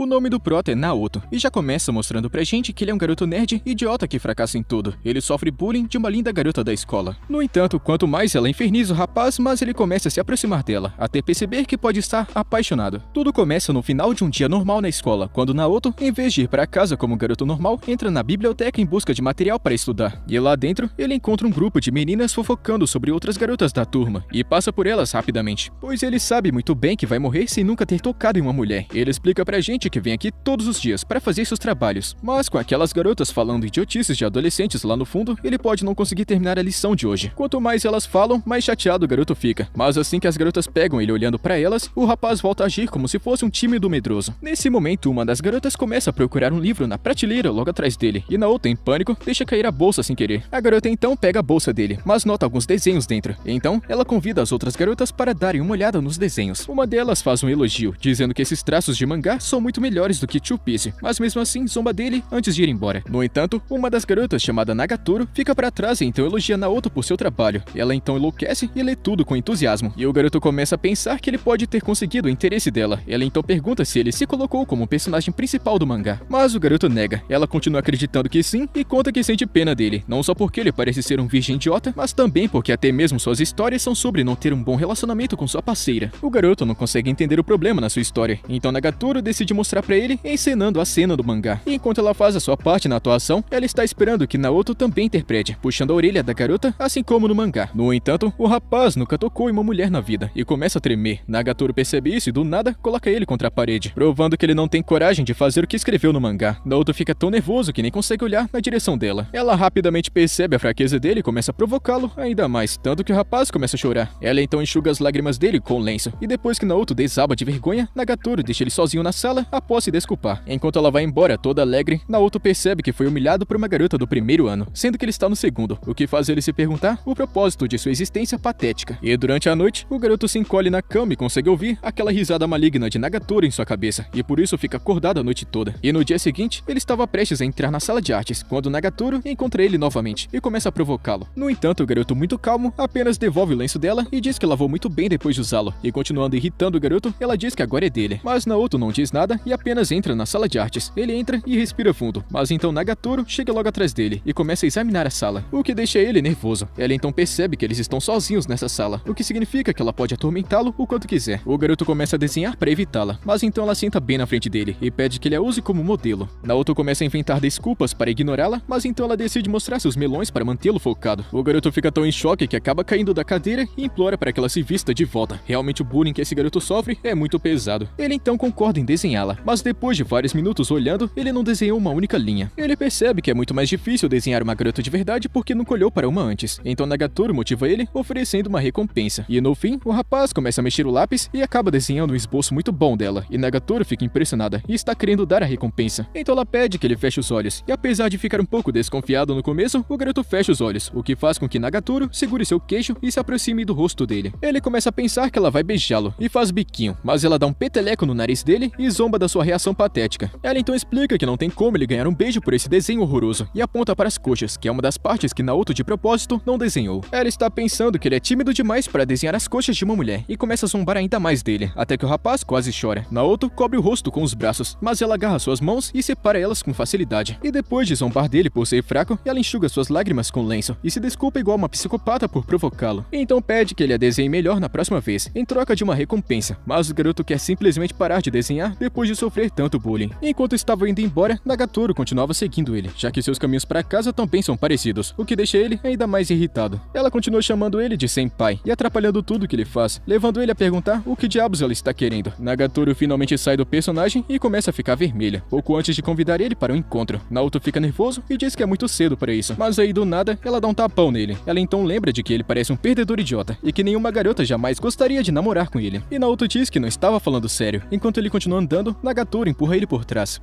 O nome do prota é Naoto, e já começa mostrando pra gente que ele é um garoto nerd idiota que fracassa em tudo. Ele sofre bullying de uma linda garota da escola. No entanto, quanto mais ela inferniza o rapaz, mais ele começa a se aproximar dela, até perceber que pode estar apaixonado. Tudo começa no final de um dia normal na escola, quando Naoto, em vez de ir para casa como um garoto normal, entra na biblioteca em busca de material para estudar. E lá dentro, ele encontra um grupo de meninas fofocando sobre outras garotas da turma, e passa por elas rapidamente, pois ele sabe muito bem que vai morrer sem nunca ter tocado em uma mulher. Ele explica pra gente que vem aqui todos os dias para fazer seus trabalhos, mas com aquelas garotas falando idiotices de adolescentes lá no fundo, ele pode não conseguir terminar a lição de hoje. Quanto mais elas falam, mais chateado o garoto fica, mas assim que as garotas pegam ele olhando pra elas, o rapaz volta a agir como se fosse um tímido medroso. Nesse momento, uma das garotas começa a procurar um livro na prateleira logo atrás dele, e Naoto, em pânico, deixa cair a bolsa sem querer. A garota então pega a bolsa dele, mas nota alguns desenhos dentro. Então, ela convida as outras garotas para darem uma olhada nos desenhos. Uma delas faz um elogio, dizendo que esses traços de mangá são muito melhores do que Two Piece, mas mesmo assim zomba dele antes de ir embora. No entanto, uma das garotas, chamada Nagatoro, fica para trás e então elogia Naoto por seu trabalho. Ela então enlouquece e lê tudo com entusiasmo, e o garoto começa a pensar que ele pode ter conseguido o interesse dela. Ela então pergunta se ele se colocou como o personagem principal do mangá, mas o garoto nega. Ela continua acreditando que sim e conta que sente pena dele, não só porque ele parece ser um virgem idiota, mas também porque até mesmo suas histórias são sobre não ter um bom relacionamento com sua parceira. O garoto não consegue entender o problema na sua história, então Nagatoro decide mostrar pra ele encenando a cena do mangá. E enquanto ela faz a sua parte na atuação, ela está esperando que Naoto também interprete, puxando a orelha da garota, assim como no mangá. No entanto, o rapaz nunca tocou em uma mulher na vida e começa a tremer. Nagatoro percebe isso e do nada coloca ele contra a parede, provando que ele não tem coragem de fazer o que escreveu no mangá. Naoto fica tão nervoso que nem consegue olhar na direção dela. Ela rapidamente percebe a fraqueza dele e começa a provocá-lo ainda mais, tanto que o rapaz começa a chorar. Ela então enxuga as lágrimas dele com o lenço, e depois que Naoto desaba de vergonha, Nagatoro deixa ele sozinho na sala após se desculpar. Enquanto ela vai embora toda alegre, Naoto percebe que foi humilhado por uma garota do primeiro ano, sendo que ele está no segundo, o que faz ele se perguntar o propósito de sua existência patética. E durante a noite, o garoto se encolhe na cama e consegue ouvir aquela risada maligna de Nagatoro em sua cabeça, e por isso fica acordado a noite toda. E no dia seguinte, ele estava prestes a entrar na sala de artes, quando Nagatoro encontra ele novamente e começa a provocá-lo. No entanto, o garoto, muito calmo, apenas devolve o lenço dela e diz que lavou muito bem depois de usá-lo, e continuando irritando o garoto, ela diz que agora é dele. Mas Naoto não diz nada e apenas entra na sala de artes. Ele entra e respira fundo, mas então Nagatoro chega logo atrás dele e começa a examinar a sala, o que deixa ele nervoso. Ela então percebe que eles estão sozinhos nessa sala, o que significa que ela pode atormentá-lo o quanto quiser. O garoto começa a desenhar para evitá-la, mas então ela senta bem na frente dele e pede que ele a use como modelo. Naoto começa a inventar desculpas para ignorá-la, mas então ela decide mostrar seus melões para mantê-lo focado. O garoto fica tão em choque que acaba caindo da cadeira e implora para que ela se vista de volta. Realmente o bullying que esse garoto sofre é muito pesado. Ele então concorda em desenhá-la, mas depois de vários minutos olhando, ele não desenhou uma única linha. Ele percebe que é muito mais difícil desenhar uma garota de verdade porque nunca olhou para uma antes. Então Nagatoro motiva ele, oferecendo uma recompensa. E no fim, o rapaz começa a mexer o lápis e acaba desenhando um esboço muito bom dela. E Nagatoro fica impressionada e está querendo dar a recompensa. Então ela pede que ele feche os olhos. E apesar de ficar um pouco desconfiado no começo, o garoto fecha os olhos, o que faz com que Nagatoro segure seu queixo e se aproxime do rosto dele. Ele começa a pensar que ela vai beijá-lo e faz biquinho, mas ela dá um peteleco no nariz dele e zomba da sua reação patética. Ela então explica que não tem como ele ganhar um beijo por esse desenho horroroso e aponta para as coxas, que é uma das partes que Naoto de propósito não desenhou. Ela está pensando que ele é tímido demais para desenhar as coxas de uma mulher e começa a zombar ainda mais dele, até que o rapaz quase chora. Naoto cobre o rosto com os braços, mas ela agarra suas mãos e separa elas com facilidade. E depois de zombar dele por ser fraco, ela enxuga suas lágrimas com lenço e se desculpa igual uma psicopata por provocá-lo. Então pede que ele a desenhe melhor na próxima vez, em troca de uma recompensa. Mas o garoto quer simplesmente parar de desenhar depois de sofrer tanto bullying. Enquanto estava indo embora, Nagatoro continuava seguindo ele, já que seus caminhos para casa também são parecidos, o que deixa ele ainda mais irritado. Ela continua chamando ele de senpai e atrapalhando tudo que ele faz, levando ele a perguntar o que diabos ela está querendo. Nagatoro finalmente sai do personagem e começa a ficar vermelha, pouco antes de convidar ele para o encontro. Naoto fica nervoso e diz que é muito cedo para isso, mas aí do nada ela dá um tapão nele. Ela então lembra de que ele parece um perdedor idiota e que nenhuma garota jamais gostaria de namorar com ele. E Naoto diz que não estava falando sério. Enquanto ele continua andando, Nagatoro empurra ele por trás.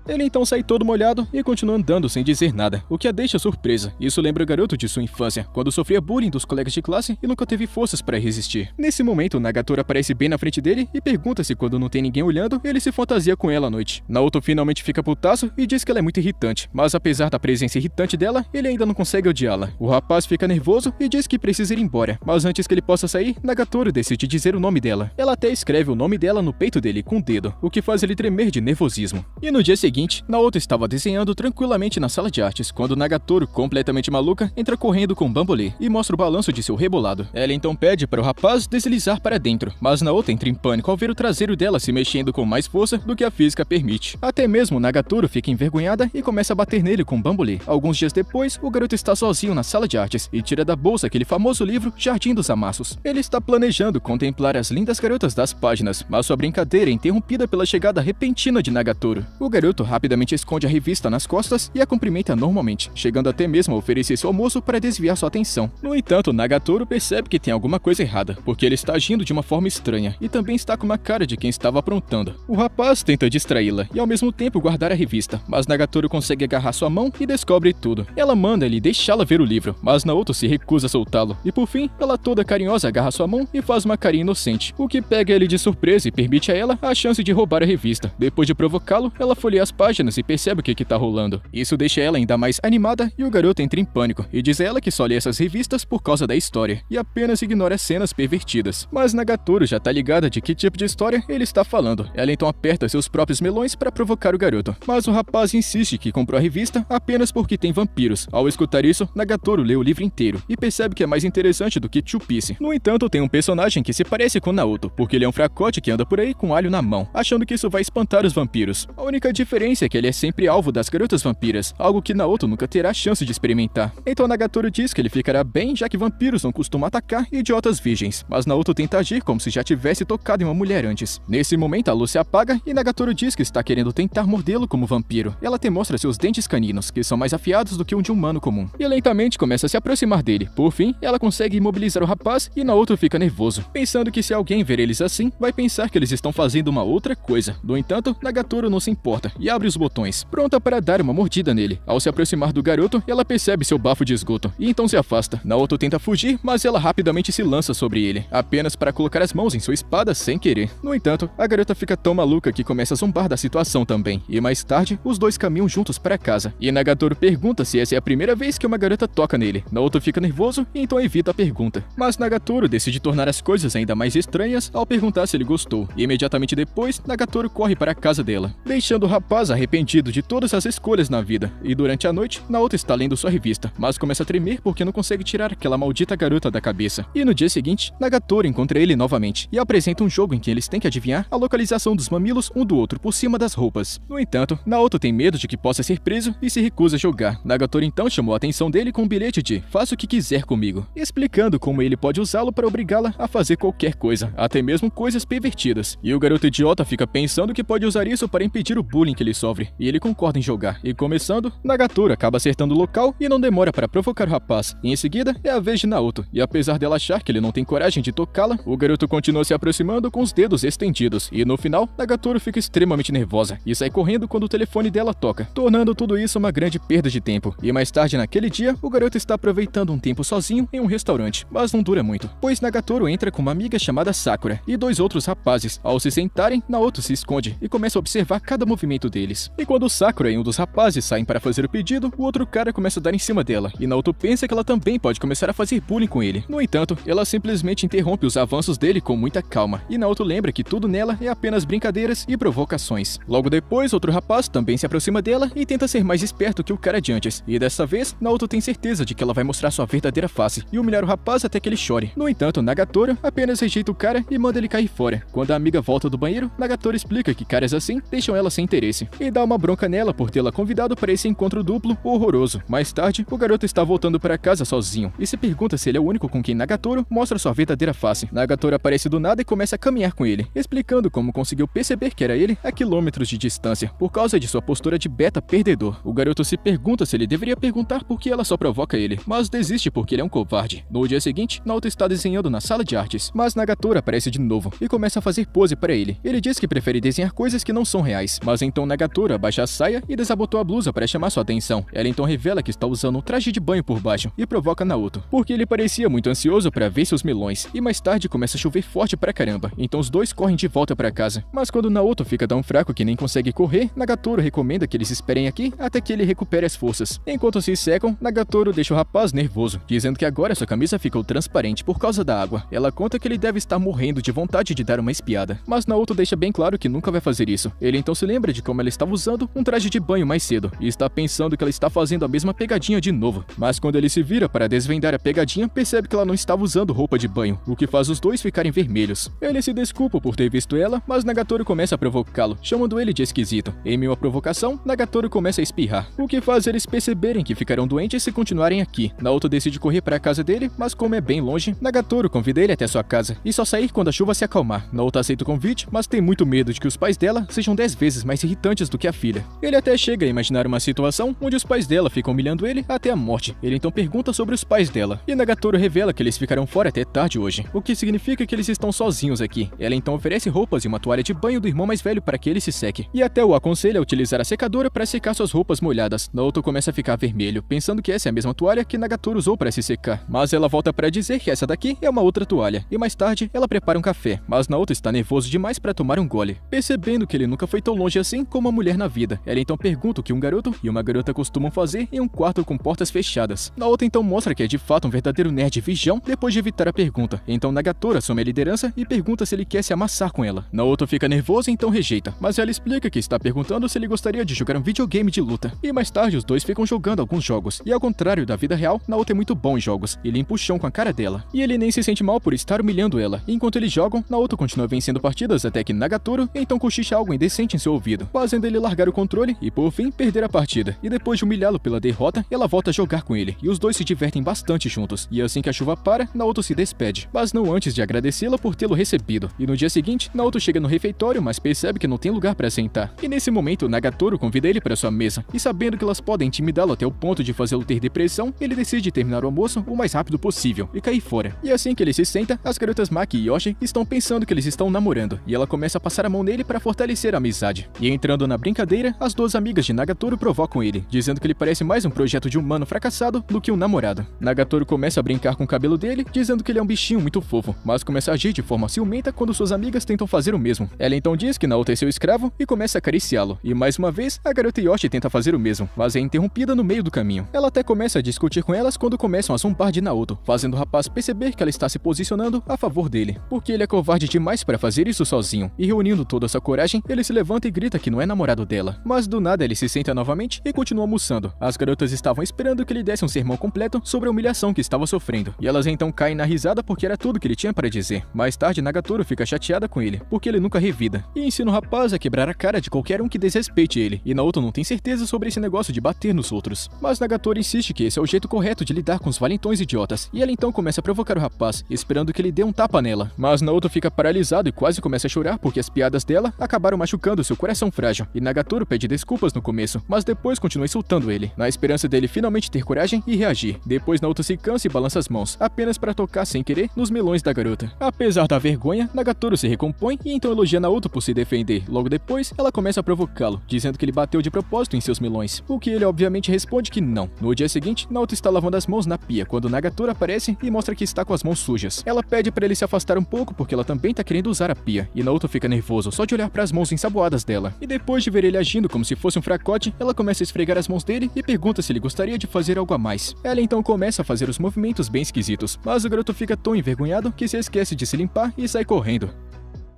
Ele então sai todo molhado e continua andando sem dizer nada, o que a deixa surpresa. Isso lembra o garoto de sua infância, quando sofria bullying dos colegas de classe e nunca teve forças para resistir. Nesse momento, Nagatoro aparece bem na frente dele e pergunta se quando não tem ninguém olhando, ele se fantasia com ela à noite. Naoto finalmente fica putaço e diz que ela é muito irritante, mas apesar da presença irritante dela, ele ainda não consegue odiá-la. O rapaz fica nervoso e diz que precisa ir embora, mas antes que ele possa sair, Nagatoro decide dizer o nome dela. Ela até escreve o nome dela no peito dele com o dedo, o que faz ele tremer de nervosismo. E no dia seguinte, Naoto estava desenhando tranquilamente na sala de artes, quando Nagatoro, completamente maluca, entra correndo com um bambolê e mostra o balanço de seu rebolado. Ela então pede para o rapaz deslizar para dentro, mas Naoto entra em pânico ao ver o traseiro dela se mexendo com mais força do que a física permite. Até mesmo Nagatoro fica envergonhada e começa a bater nele com um bambolê. Alguns dias depois, o garoto está sozinho na sala de artes e tira da bolsa aquele famoso livro Jardim dos Amassos. Ele está planejando contemplar as lindas garotas das páginas, mas sua brincadeira é interrompida pela chegada repentina de Nagatoro. O garoto rapidamente esconde a revista nas costas e a cumprimenta normalmente, chegando até mesmo a oferecer seu almoço para desviar sua atenção. No entanto, Nagatoro percebe que tem alguma coisa errada, porque ele está agindo de uma forma estranha e também está com uma cara de quem estava aprontando. O rapaz tenta distraí-la e ao mesmo tempo guardar a revista, mas Nagatoro consegue agarrar sua mão e descobre tudo. Ela manda ele deixá-la ver o livro, mas Naoto se recusa a soltá-lo, e por fim, ela toda carinhosa agarra sua mão e faz uma carinha inocente, o que pega ele de surpresa e permite a ela a chance de roubar a revista. Depois de provocá-lo, ela folheia as páginas e percebe o que tá rolando. Isso deixa ela ainda mais animada e o garoto entra em pânico e diz a ela que só lê essas revistas por causa da história e apenas ignora as cenas pervertidas. Mas Nagatoro já tá ligada de que tipo de história ele está falando. Ela então aperta seus próprios melões para provocar o garoto, mas o rapaz insiste que comprou a revista apenas porque tem vampiros. Ao escutar isso, Nagatoro lê o livro inteiro e percebe que é mais interessante do que Two Piece. No entanto, tem um personagem que se parece com Naoto, porque ele é um fracote que anda por aí com alho na mão, achando que isso vai espantar os vampiros. A única diferença é que ele é sempre alvo das garotas vampiras, algo que Naoto nunca terá chance de experimentar. Então Nagatoro diz que ele ficará bem, já que vampiros não costumam atacar idiotas virgens, mas Naoto tenta agir como se já tivesse tocado em uma mulher antes. Nesse momento, a luz se apaga e Nagatoro diz que está querendo tentar mordê-lo como vampiro. Ela até mostra seus dentes caninos, que são mais afiados do que um de um humano comum, e lentamente começa a se aproximar dele. Por fim, ela consegue imobilizar o rapaz e Naoto fica nervoso, pensando que se alguém ver eles assim, vai pensar que eles estão fazendo uma outra coisa. No entanto, Nagatoro não se importa e abre os botões, pronta para dar uma mordida nele. Ao se aproximar do garoto, ela percebe seu bafo de esgoto e então se afasta. Naoto tenta fugir, mas ela rapidamente se lança sobre ele, apenas para colocar as mãos em sua espada sem querer. No entanto, a garota fica tão maluca que começa a zombar da situação também, e mais tarde, os dois caminham juntos para casa. E Nagatoro pergunta se essa é a primeira vez que uma garota toca nele. Naoto fica nervoso e então evita a pergunta. Mas Nagatoro decide tornar as coisas ainda mais estranhas ao perguntar se ele gostou, e imediatamente depois, Nagatoro corre para a casa dela, deixando o rapaz arrependido de todas as escolhas na vida. E durante a noite, Naoto está lendo sua revista, mas começa a tremer porque não consegue tirar aquela maldita garota da cabeça. E no dia seguinte, Nagatoro encontra ele novamente e apresenta um jogo em que eles têm que adivinhar a localização dos mamilos um do outro por cima das roupas. No entanto, Naoto tem medo de que possa ser preso e se recusa a jogar. Nagatoro então chamou a atenção dele com um bilhete de "faça o que quiser comigo", explicando como ele pode usá-lo para obrigá-la a fazer qualquer coisa, até mesmo coisas pervertidas. E o garoto idiota fica pensando que pode usar isso para impedir o bullying que ele sofre, e ele concorda em jogar. E começando, Nagatoro acaba acertando o local e não demora para provocar o rapaz. E em seguida, é a vez de Naoto, e apesar dela achar que ele não tem coragem de tocá-la, o garoto continua se aproximando com os dedos estendidos, e no final, Nagatoro fica extremamente nervosa e sai correndo quando o telefone dela toca, tornando tudo isso uma grande perda de tempo. E mais tarde naquele dia, o garoto está aproveitando um tempo sozinho em um restaurante, mas não dura muito, pois Nagatoro entra com uma amiga chamada Sakura e dois outros rapazes. Ao se sentarem, Naoto se esconde e começa a observar cada movimento deles. E quando Sakura e um dos rapazes saem para fazer o pedido, o outro cara começa a dar em cima dela, e Naoto pensa que ela também pode começar a fazer bullying com ele. No entanto, ela simplesmente interrompe os avanços dele com muita calma, e Naoto lembra que tudo nela é apenas brincadeiras e provocações. Logo depois, outro rapaz também se aproxima dela e tenta ser mais esperto que o cara de antes, e dessa vez, Naoto tem certeza de que ela vai mostrar sua verdadeira face e humilhar o rapaz até que ele chore. No entanto, Nagatoro apenas rejeita o cara e manda ele cair fora. Quando a amiga volta do banheiro, Nagatoro explica que caras assim deixam ela sem interesse, e dá uma bronca nela por tê-la convidado para esse encontro duplo horroroso. Mais tarde, o garoto está voltando para casa sozinho e se pergunta se ele é o único com quem Nagatoro mostra sua verdadeira face. Nagatoro aparece do nada e começa a caminhar com ele, explicando como conseguiu perceber que era ele a quilômetros de distância, por causa de sua postura de beta perdedor. O garoto se pergunta se ele deveria perguntar por que ela só provoca ele, mas desiste porque ele é um covarde. No dia seguinte, Naoto está desenhando na sala de artes, mas Nagatoro aparece de novo e começa a fazer pose para ele. Ele diz que prefere desenhar coisas que não são reais, mas então Nagatoro abaixa a saia e desabotou a blusa para chamar sua atenção. Ela então revela que está usando um traje de banho por baixo e provoca Naoto, porque ele parecia muito ansioso para ver seus melões. E mais tarde começa a chover forte pra caramba, então os dois correm de volta para casa. Mas quando Naoto fica tão fraco que nem consegue correr, Nagatoro recomenda que eles esperem aqui até que ele recupere as forças. Enquanto se secam, Nagatoro deixa o rapaz nervoso, dizendo que agora sua camisa ficou transparente por causa da água. Ela conta que ele deve estar morrendo de vontade de dar uma espiada, mas Naoto deixa bem claro que nunca vai fazer isso. Ele então se lembra de como ela estava usando um traje de banho mais cedo e está pensando que ela está fazendo a mesma pegadinha de novo. Mas quando ele se vira para desvendar a pegadinha, percebe que ela não estava usando roupa de banho, o que faz os dois ficarem vermelhos. Ele se desculpa por ter visto ela, mas Nagatoro começa a provocá-lo, chamando ele de esquisito. Em meio à provocação, Nagatoro começa a espirrar, o que faz eles perceberem que ficarão doentes se continuarem aqui. Naoto decide correr para a casa dele, mas como é bem longe, Nagatoro convida ele até sua casa e só sair quando a chuva se acalmar. Naoto aceita o convite, mas tem muito medo de que os pais dela sejam 10 vezes mais irritantes do que a filha. Ele até chega a imaginar uma situação onde os pais dela ficam humilhando ele até a morte. Ele então pergunta sobre os pais dela, e Nagatoro revela que eles ficarão fora até tarde hoje, o que significa que eles estão sozinhos aqui. Ela então oferece roupas e uma toalha de banho do irmão mais velho para que ele se seque, e até o aconselha a utilizar a secadora para secar suas roupas molhadas. Naoto começa a ficar vermelho, pensando que essa é a mesma toalha que Nagatoro usou para se secar, mas ela volta para dizer que essa daqui é uma outra toalha, e mais tarde ela prepara um café, mas Naoto está nervoso demais para tomar um gole. Percebendo que ele nunca foi tão longe assim como uma mulher na vida, ela então pergunta o que um garoto e uma garota costumam fazer em um quarto com portas fechadas. Naoto então mostra que é de fato um verdadeiro nerd virgão depois de evitar a pergunta. Então Nagatoro assume a liderança e pergunta se ele quer se amassar com ela. Naoto fica nervoso e então rejeita, mas ela explica que está perguntando se ele gostaria de jogar um videogame de luta. E mais tarde os dois ficam jogando alguns jogos, e ao contrário da vida real, Naoto é muito bom em jogos. Ele limpa o chão com a cara dela, e ele nem se sente mal por estar humilhando ela. Enquanto eles jogam, Naoto continua vencendo partidas até que Nagatoro então cochicha algo indecente em seu ouvido, fazendo ele largar o controle e por fim perder a partida. E depois de humilhá-lo pela derrota, ela volta a jogar com ele, e os dois se divertem bastante juntos. E assim que a chuva para, Naoto se despede, mas não antes de agradecê-la por tê-lo recebido. E no dia seguinte, Naoto chega no refeitório, mas percebe que não tem lugar para sentar. E nesse momento, Nagatoro convida ele para sua mesa, e sabendo que elas podem intimidá-lo até o ponto de fazê-lo ter depressão, ele decide terminar o almoço o mais rápido possível e cair fora. E assim que ele se senta, as garotas Maki e Yoshi estão pensando que eles estão namorando, e ela começa a passar a mão nele para fortalecer a amizade. E entrando na brincadeira, as duas amigas de Nagatoro provocam ele, dizendo que ele parece mais um projeto de humano fracassado do que um namorado. Nagatoro começa a brincar com o cabelo dele, dizendo que ele é um bichinho muito fofo, mas começa a agir de forma ciumenta quando suas amigas tentam fazer o mesmo. Ela então diz que Naoto é seu escravo e começa a acariciá-lo, e mais uma vez, a garota Yoshi tenta fazer o mesmo, mas é interrompida no meio do caminho. Ela até começa a discutir com elas quando começam a zombar de Naoto, fazendo o rapaz perceber que ela está se posicionando a favor dele, porque ele é covarde demais para fazer isso sozinho. E reunindo toda a sua coragem, ele se levanta e grita que não é namorado dela. Mas do nada ele se senta novamente e continua almoçando. As garotas estavam esperando que ele desse um sermão completo sobre a humilhação que estava sofrendo, e elas então caem na risada porque era tudo que ele tinha para dizer. Mais tarde, Nagatoro fica chateada com ele, porque ele nunca revida, e ensina o rapaz a quebrar a cara de qualquer um que desrespeite ele, e Naoto não tem certeza sobre esse negócio de bater nos outros. Mas Nagatoro insiste que esse é o jeito correto de lidar com os valentões idiotas, e ela então começa a provocar o rapaz, esperando que ele dê um tapa nela. Mas Naoto fica paralisado e quase começa a chorar porque as piadas dela acabaram machucando seu coração frágil, e Nagatoro pede desculpas no começo, mas depois continua insultando ele, na esperança dele finalmente ter coragem e reagir. Depois Naoto se cansa e balança as mãos, apenas para tocar sem querer nos melões da garota. Apesar da vergonha, Nagatoro se recompõe e então elogia Naoto por se defender. Logo depois, ela começa a provocá-lo, dizendo que ele bateu de propósito em seus melões, o que ele obviamente responde que não. No dia seguinte, Naoto está lavando as mãos na pia quando Nagatoro aparece e mostra que está com as mãos sujas. Ela pede para ele se afastar um pouco porque ela também tá querendo usar a pia, e Naoto fica nervoso só de olhar para as mãos ensaboadas dela. E depois de ver ele agindo como se fosse um fracote, ela começa a esfregar as mãos dele e pergunta se ele gostaria de fazer algo a mais. Ela então começa a fazer os movimentos bem esquisitos, mas o garoto fica tão envergonhado que se esquece de se limpar e sai correndo.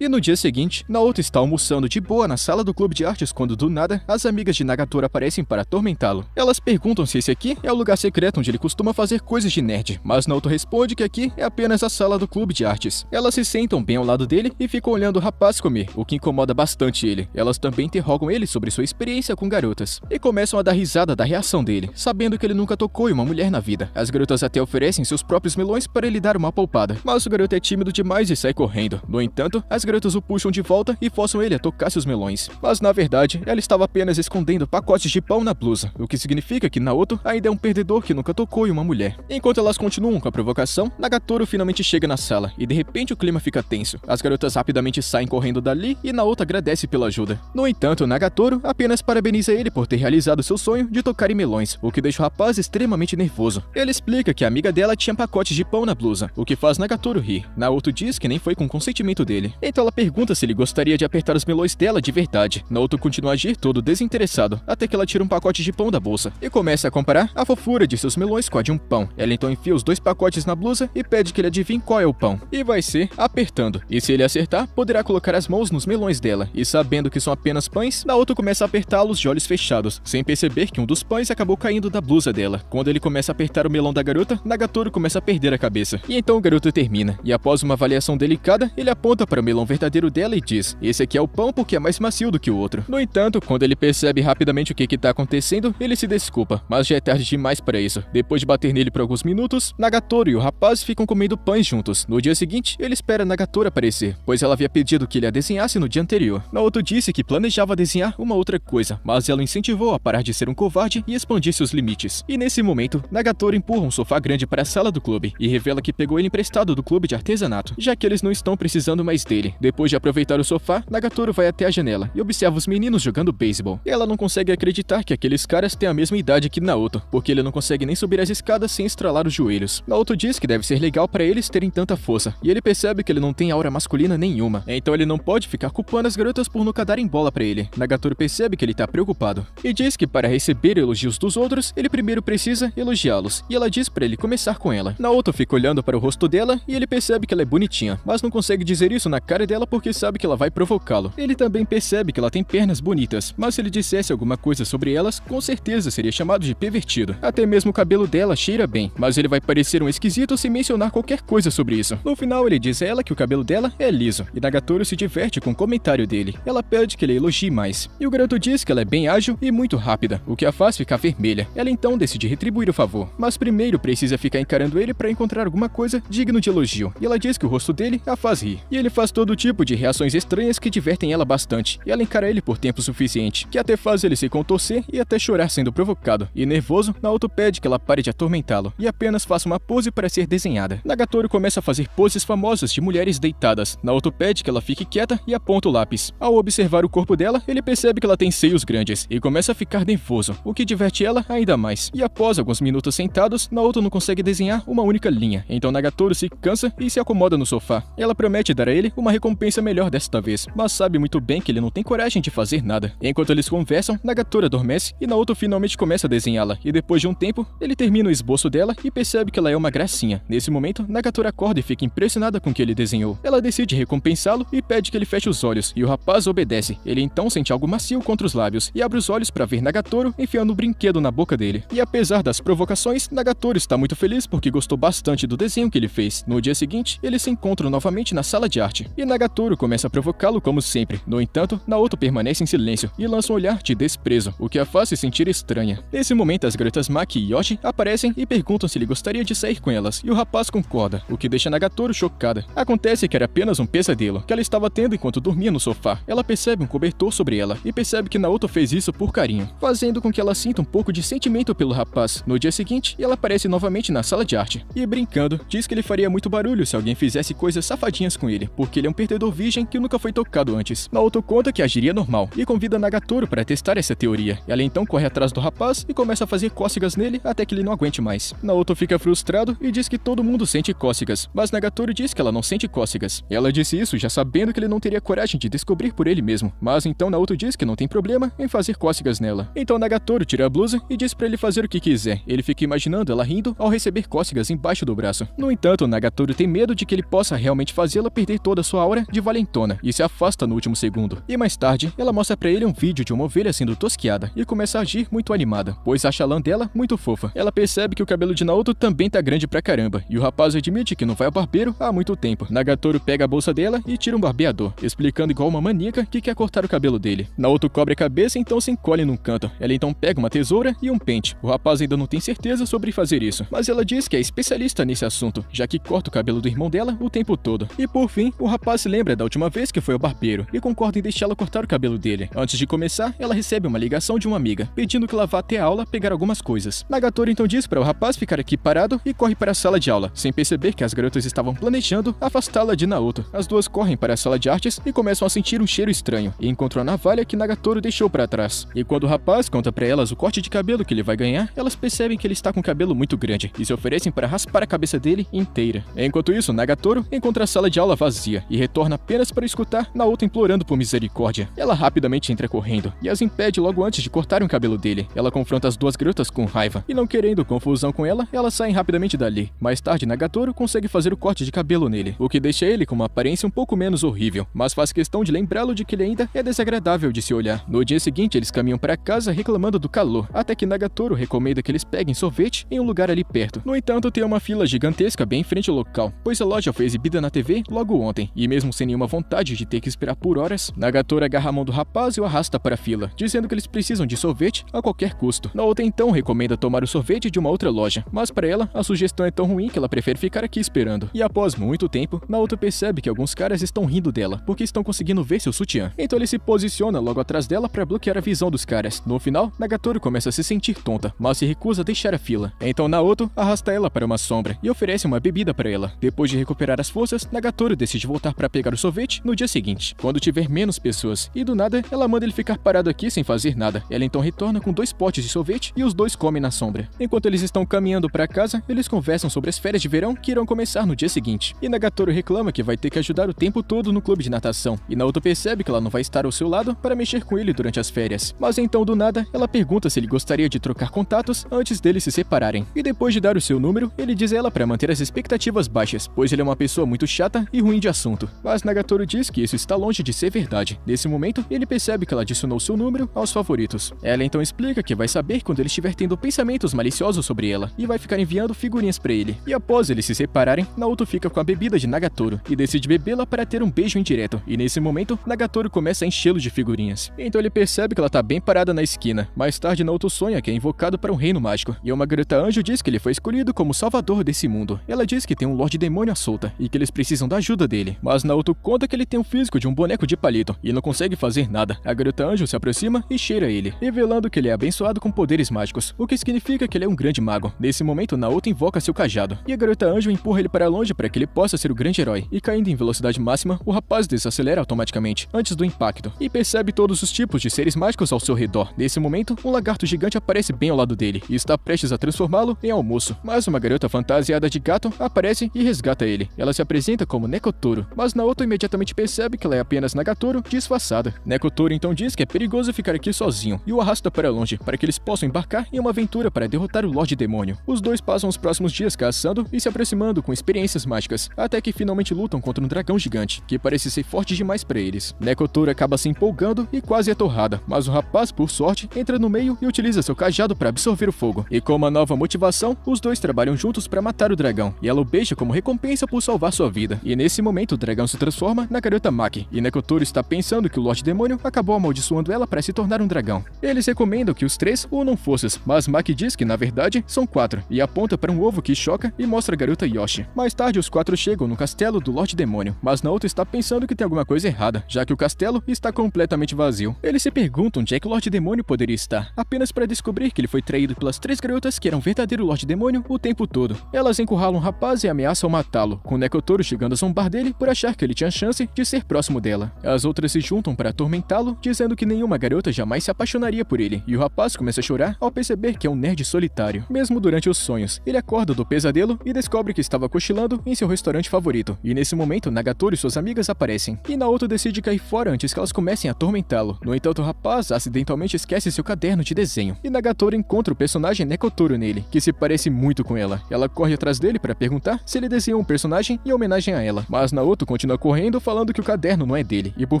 E no dia seguinte, Naoto está almoçando de boa na sala do clube de artes quando do nada, as amigas de Nagatoro aparecem para atormentá-lo. Elas perguntam se esse aqui é o lugar secreto onde ele costuma fazer coisas de nerd, mas Naoto responde que aqui é apenas a sala do clube de artes. Elas se sentam bem ao lado dele e ficam olhando o rapaz comer, o que incomoda bastante ele. Elas também interrogam ele sobre sua experiência com garotas, e começam a dar risada da reação dele, sabendo que ele nunca tocou em uma mulher na vida. As garotas até oferecem seus próprios melões para ele dar uma poupada, mas o garoto é tímido demais e sai correndo. No entanto, as as garotas o puxam de volta e forçam ele a tocar seus melões. Mas na verdade, ela estava apenas escondendo pacotes de pão na blusa, o que significa que Naoto ainda é um perdedor que nunca tocou em uma mulher. Enquanto elas continuam com a provocação, Nagatoro finalmente chega na sala e de repente o clima fica tenso. As garotas rapidamente saem correndo dali e Naoto agradece pela ajuda. No entanto, Nagatoro apenas parabeniza ele por ter realizado seu sonho de tocar em melões, o que deixa o rapaz extremamente nervoso. Ele explica que a amiga dela tinha pacotes de pão na blusa, o que faz Nagatoro rir. Naoto diz que nem foi com consentimento dele. Então ela pergunta se ele gostaria de apertar os melões dela de verdade. Naoto continua a agir todo desinteressado, até que ela tira um pacote de pão da bolsa e começa a comparar a fofura de seus melões com a de um pão. Ela então enfia os 2 pacotes na blusa e pede que ele adivinhe qual é o pão. E vai ser apertando. E se ele acertar, poderá colocar as mãos nos melões dela. E sabendo que são apenas pães, Naoto começa a apertá-los de olhos fechados, sem perceber que um dos pães acabou caindo da blusa dela. Quando ele começa a apertar o melão da garota, Nagatoro começa a perder a cabeça. E então o garoto termina. E após uma avaliação delicada, ele aponta para o melão verdadeiro dela e diz: esse aqui é o pão porque é mais macio do que o outro. No entanto, quando ele percebe rapidamente o que está acontecendo, ele se desculpa, mas já é tarde demais para isso. Depois de bater nele por alguns minutos, Nagatoro e o rapaz ficam comendo pães juntos. No dia seguinte, ele espera Nagatoro aparecer, pois ela havia pedido que ele a desenhasse no dia anterior. Naoto disse que planejava desenhar uma outra coisa, mas ela o incentivou a parar de ser um covarde e expandir seus limites. E nesse momento, Nagatoro empurra um sofá grande para a sala do clube e revela que pegou ele emprestado do clube de artesanato, já que eles não estão precisando mais dele. Depois de aproveitar o sofá, Nagatoro vai até a janela e observa os meninos jogando beisebol. Ela não consegue acreditar que aqueles caras têm a mesma idade que Naoto, porque ele não consegue nem subir as escadas sem estralar os joelhos. Naoto diz que deve ser legal para eles terem tanta força, e ele percebe que ele não tem aura masculina nenhuma, então ele não pode ficar culpando as garotas por nunca darem bola para ele. Nagatoro percebe que ele tá preocupado, e diz que para receber elogios dos outros, ele primeiro precisa elogiá-los, e ela diz para ele começar com ela. Naoto fica olhando para o rosto dela, e ele percebe que ela é bonitinha, mas não consegue dizer isso na cara dela porque sabe que ela vai provocá-lo. Ele também percebe que ela tem pernas bonitas, mas se ele dissesse alguma coisa sobre elas, com certeza seria chamado de pervertido. Até mesmo o cabelo dela cheira bem, mas ele vai parecer um esquisito se mencionar qualquer coisa sobre isso. No final, ele diz a ela que o cabelo dela é liso, e Nagatoro se diverte com o comentário dele. Ela pede que ele elogie mais, e o garoto diz que ela é bem ágil e muito rápida, o que a faz ficar vermelha. Ela então decide retribuir o favor, mas primeiro precisa ficar encarando ele para encontrar alguma coisa digno de elogio, e ela diz que o rosto dele a faz rir. E ele faz todo tipo de reações estranhas que divertem ela bastante, e ela encara ele por tempo suficiente, que até faz ele se contorcer e até chorar sendo provocado. E nervoso, Naoto pede que ela pare de atormentá-lo e apenas faça uma pose para ser desenhada. Nagatoro começa a fazer poses famosas de mulheres deitadas. Naoto pede que ela fique quieta e aponta o lápis. Ao observar o corpo dela, ele percebe que ela tem seios grandes e começa a ficar nervoso, o que diverte ela ainda mais. E após alguns minutos sentados, Naoto não consegue desenhar uma única linha. Então Nagatoro se cansa e se acomoda no sofá. Ela promete dar a ele uma recompensa melhor desta vez, mas sabe muito bem que ele não tem coragem de fazer nada. Enquanto eles conversam, Nagatoro adormece e Naoto finalmente começa a desenhá-la, e depois de um tempo, ele termina o esboço dela e percebe que ela é uma gracinha. Nesse momento, Nagatoro acorda e fica impressionada com o que ele desenhou. Ela decide recompensá-lo e pede que ele feche os olhos, e o rapaz obedece. Ele então sente algo macio contra os lábios e abre os olhos para ver Nagatoro enfiando um brinquedo na boca dele. E apesar das provocações, Nagatoro está muito feliz porque gostou bastante do desenho que ele fez. No dia seguinte, eles se encontram novamente na sala de arte, e Nagatoro começa a provocá-lo como sempre. No entanto, Naoto permanece em silêncio e lança um olhar de desprezo, o que a faz se sentir estranha. Nesse momento, as garotas Maki e Yoshi aparecem e perguntam se ele gostaria de sair com elas, e o rapaz concorda, o que deixa Nagatoro chocada. Acontece que era apenas um pesadelo que ela estava tendo enquanto dormia no sofá. Ela percebe um cobertor sobre ela e percebe que Naoto fez isso por carinho, fazendo com que ela sinta um pouco de sentimento pelo rapaz. No dia seguinte, ela aparece novamente na sala de arte e, brincando, diz que ele faria muito barulho se alguém fizesse coisas safadinhas com ele, porque ele é um perdedor virgem que nunca foi tocado antes. Naoto conta que agiria normal e convida Nagatoro para testar essa teoria. Ela então corre atrás do rapaz e começa a fazer cócegas nele até que ele não aguente mais. Naoto fica frustrado e diz que todo mundo sente cócegas, mas Nagatoro diz que ela não sente cócegas. Ela disse isso já sabendo que ele não teria coragem de descobrir por ele mesmo, mas então Naoto diz que não tem problema em fazer cócegas nela. Então Nagatoro tira a blusa e diz para ele fazer o que quiser. Ele fica imaginando ela rindo ao receber cócegas embaixo do braço. No entanto, Nagatoro tem medo de que ele possa realmente fazê-la perder toda a sua aura de valentona e se afasta no último segundo. E mais tarde, ela mostra para ele um vídeo de uma ovelha sendo tosquiada e começa a agir muito animada, pois acha a lã dela muito fofa. Ela percebe que o cabelo de Naoto também tá grande pra caramba, e o rapaz admite que não vai ao barbeiro há muito tempo. Nagatoro pega a bolsa dela e tira um barbeador, explicando igual uma maníaca que quer cortar o cabelo dele. Naoto cobre a cabeça e então se encolhe num canto. Ela então pega uma tesoura e um pente. O rapaz ainda não tem certeza sobre fazer isso, mas ela diz que é especialista nesse assunto, já que corta o cabelo do irmão dela o tempo todo. E por fim, o rapaz rapaz se lembra da última vez que foi ao barbeiro e concorda em deixá-la cortar o cabelo dele. Antes de começar, ela recebe uma ligação de uma amiga, pedindo que ela vá até a aula pegar algumas coisas. Nagatoro então diz para o rapaz ficar aqui parado e corre para a sala de aula, sem perceber que as garotas estavam planejando afastá-la de Naoto. As duas correm para a sala de artes e começam a sentir um cheiro estranho, e encontram a navalha que Nagatoro deixou para trás. E quando o rapaz conta para elas o corte de cabelo que ele vai ganhar, elas percebem que ele está com o cabelo muito grande e se oferecem para raspar a cabeça dele inteira. Enquanto isso, Nagatoro encontra a sala de aula vazia e retorna apenas para escutar Naoto implorando por misericórdia. Ela rapidamente entra correndo e as impede logo antes de cortarem o cabelo dele. Ela confronta as duas garotas com raiva e, não querendo confusão com ela, elas saem rapidamente dali. Mais tarde, Nagatoro consegue fazer o corte de cabelo nele, o que deixa ele com uma aparência um pouco menos horrível, mas faz questão de lembrá-lo de que ele ainda é desagradável de se olhar. No dia seguinte, eles caminham para casa reclamando do calor, até que Nagatoro recomenda que eles peguem sorvete em um lugar ali perto. No entanto, tem uma fila gigantesca bem em frente ao local, pois a loja foi exibida na TV logo ontem, e mesmo sem nenhuma vontade de ter que esperar por horas, Nagatoro agarra a mão do rapaz e o arrasta para a fila, dizendo que eles precisam de sorvete a qualquer custo. Naoto então recomenda tomar o sorvete de uma outra loja, mas para ela, a sugestão é tão ruim que ela prefere ficar aqui esperando. E após muito tempo, Naoto percebe que alguns caras estão rindo dela, porque estão conseguindo ver seu sutiã. Então ele se posiciona logo atrás dela para bloquear a visão dos caras. No final, Nagatoro começa a se sentir tonta, mas se recusa a deixar a fila. Então Naoto arrasta ela para uma sombra e oferece uma bebida para ela. Depois de recuperar as forças, Nagatoro decide voltar para pegar o sorvete no dia seguinte, quando tiver menos pessoas. E do nada, ela manda ele ficar parado aqui sem fazer nada. Ela então retorna com 2 potes de sorvete e os dois comem na sombra. Enquanto eles estão caminhando para casa, eles conversam sobre as férias de verão que irão começar no dia seguinte. E Nagatoro reclama que vai ter que ajudar o tempo todo no clube de natação. E Naoto percebe que ela não vai estar ao seu lado para mexer com ele durante as férias. Mas então do nada, ela pergunta se ele gostaria de trocar contatos antes deles se separarem. E depois de dar o seu número, ele diz a ela para manter as expectativas baixas, pois ele é uma pessoa muito chata e ruim de assunto. Mas Nagatoro diz que isso está longe de ser verdade. Nesse momento, ele percebe que ela adicionou seu número aos favoritos. Ela então explica que vai saber quando ele estiver tendo pensamentos maliciosos sobre ela e vai ficar enviando figurinhas para ele. E após eles se separarem, Naoto fica com a bebida de Nagatoro e decide bebê-la para ter um beijo indireto. E nesse momento, Nagatoro começa a enchê-lo de figurinhas. Então ele percebe que ela tá bem parada na esquina. Mais tarde, Naoto sonha que é invocado para um reino mágico, e uma garota anjo diz que ele foi escolhido como salvador desse mundo. Ela diz que tem um Lorde Demônio à solta e que eles precisam da ajuda dele. Mas Naoto conta que ele tem o físico de um boneco de palito e não consegue fazer nada. A garota anjo se aproxima e cheira ele, revelando que ele é abençoado com poderes mágicos, o que significa que ele é um grande mago. Nesse momento, Naoto invoca seu cajado, e a garota anjo empurra ele para longe para que ele possa ser o grande herói. E caindo em velocidade máxima, o rapaz desacelera automaticamente, antes do impacto, e percebe todos os tipos de seres mágicos ao seu redor. Nesse momento, um lagarto gigante aparece bem ao lado dele, e está prestes a transformá-lo em almoço. Mas uma garota fantasiada de gato aparece e resgata ele. Ela se apresenta como Nekotoro, mas Naoto imediatamente percebe que ela é apenas Nagatoro disfarçada. Nekotoro então diz que é perigoso ficar aqui sozinho, e o arrasta para longe, para que eles possam embarcar em uma aventura para derrotar o Lorde Demônio. Os dois passam os próximos dias caçando e se aproximando com experiências mágicas, até que finalmente lutam contra um dragão gigante, que parece ser forte demais para eles. Nekotoro acaba se empolgando e quase é torrada, mas o rapaz, por sorte, entra no meio e utiliza seu cajado para absorver o fogo. E com uma nova motivação, os dois trabalham juntos para matar o dragão, e ela o beija como recompensa por salvar sua vida. E nesse momento, o dragão se transforma na garota Maki, e Nekotoro está pensando que o Lorde Demônio acabou amaldiçoando ela para se tornar um dragão. Eles recomendam que os três unam forças, mas Maki diz que na verdade são 4, e aponta para um ovo que choca e mostra a garota Yoshi. Mais tarde, os 4 chegam no castelo do Lorde Demônio, mas Naoto está pensando que tem alguma coisa errada, já que o castelo está completamente vazio. Eles se perguntam onde é que o Lorde Demônio poderia estar, apenas para descobrir que ele foi traído pelas 3 garotas que eram verdadeiro Lorde Demônio o tempo todo. Elas encurralam o rapaz e ameaçam matá-lo, com Nekotoro chegando a zombar dele por achar que ele tinha chance de ser próximo dela. As outras se juntam para atormentá-lo, dizendo que nenhuma garota jamais se apaixonaria por ele, e o rapaz começa a chorar ao perceber que é um nerd solitário. Mesmo durante os sonhos, ele acorda do pesadelo e descobre que estava cochilando em seu restaurante favorito, e nesse momento Nagatoro e suas amigas aparecem, e Naoto decide cair fora antes que elas comecem a atormentá-lo. No entanto, o rapaz acidentalmente esquece seu caderno de desenho, e Nagatoro encontra o personagem Nekotoro nele, que se parece muito com ela. Ela corre atrás dele para perguntar se ele desenhou um personagem em homenagem a ela, mas Naoto continua correndo falando que o caderno não é dele, e por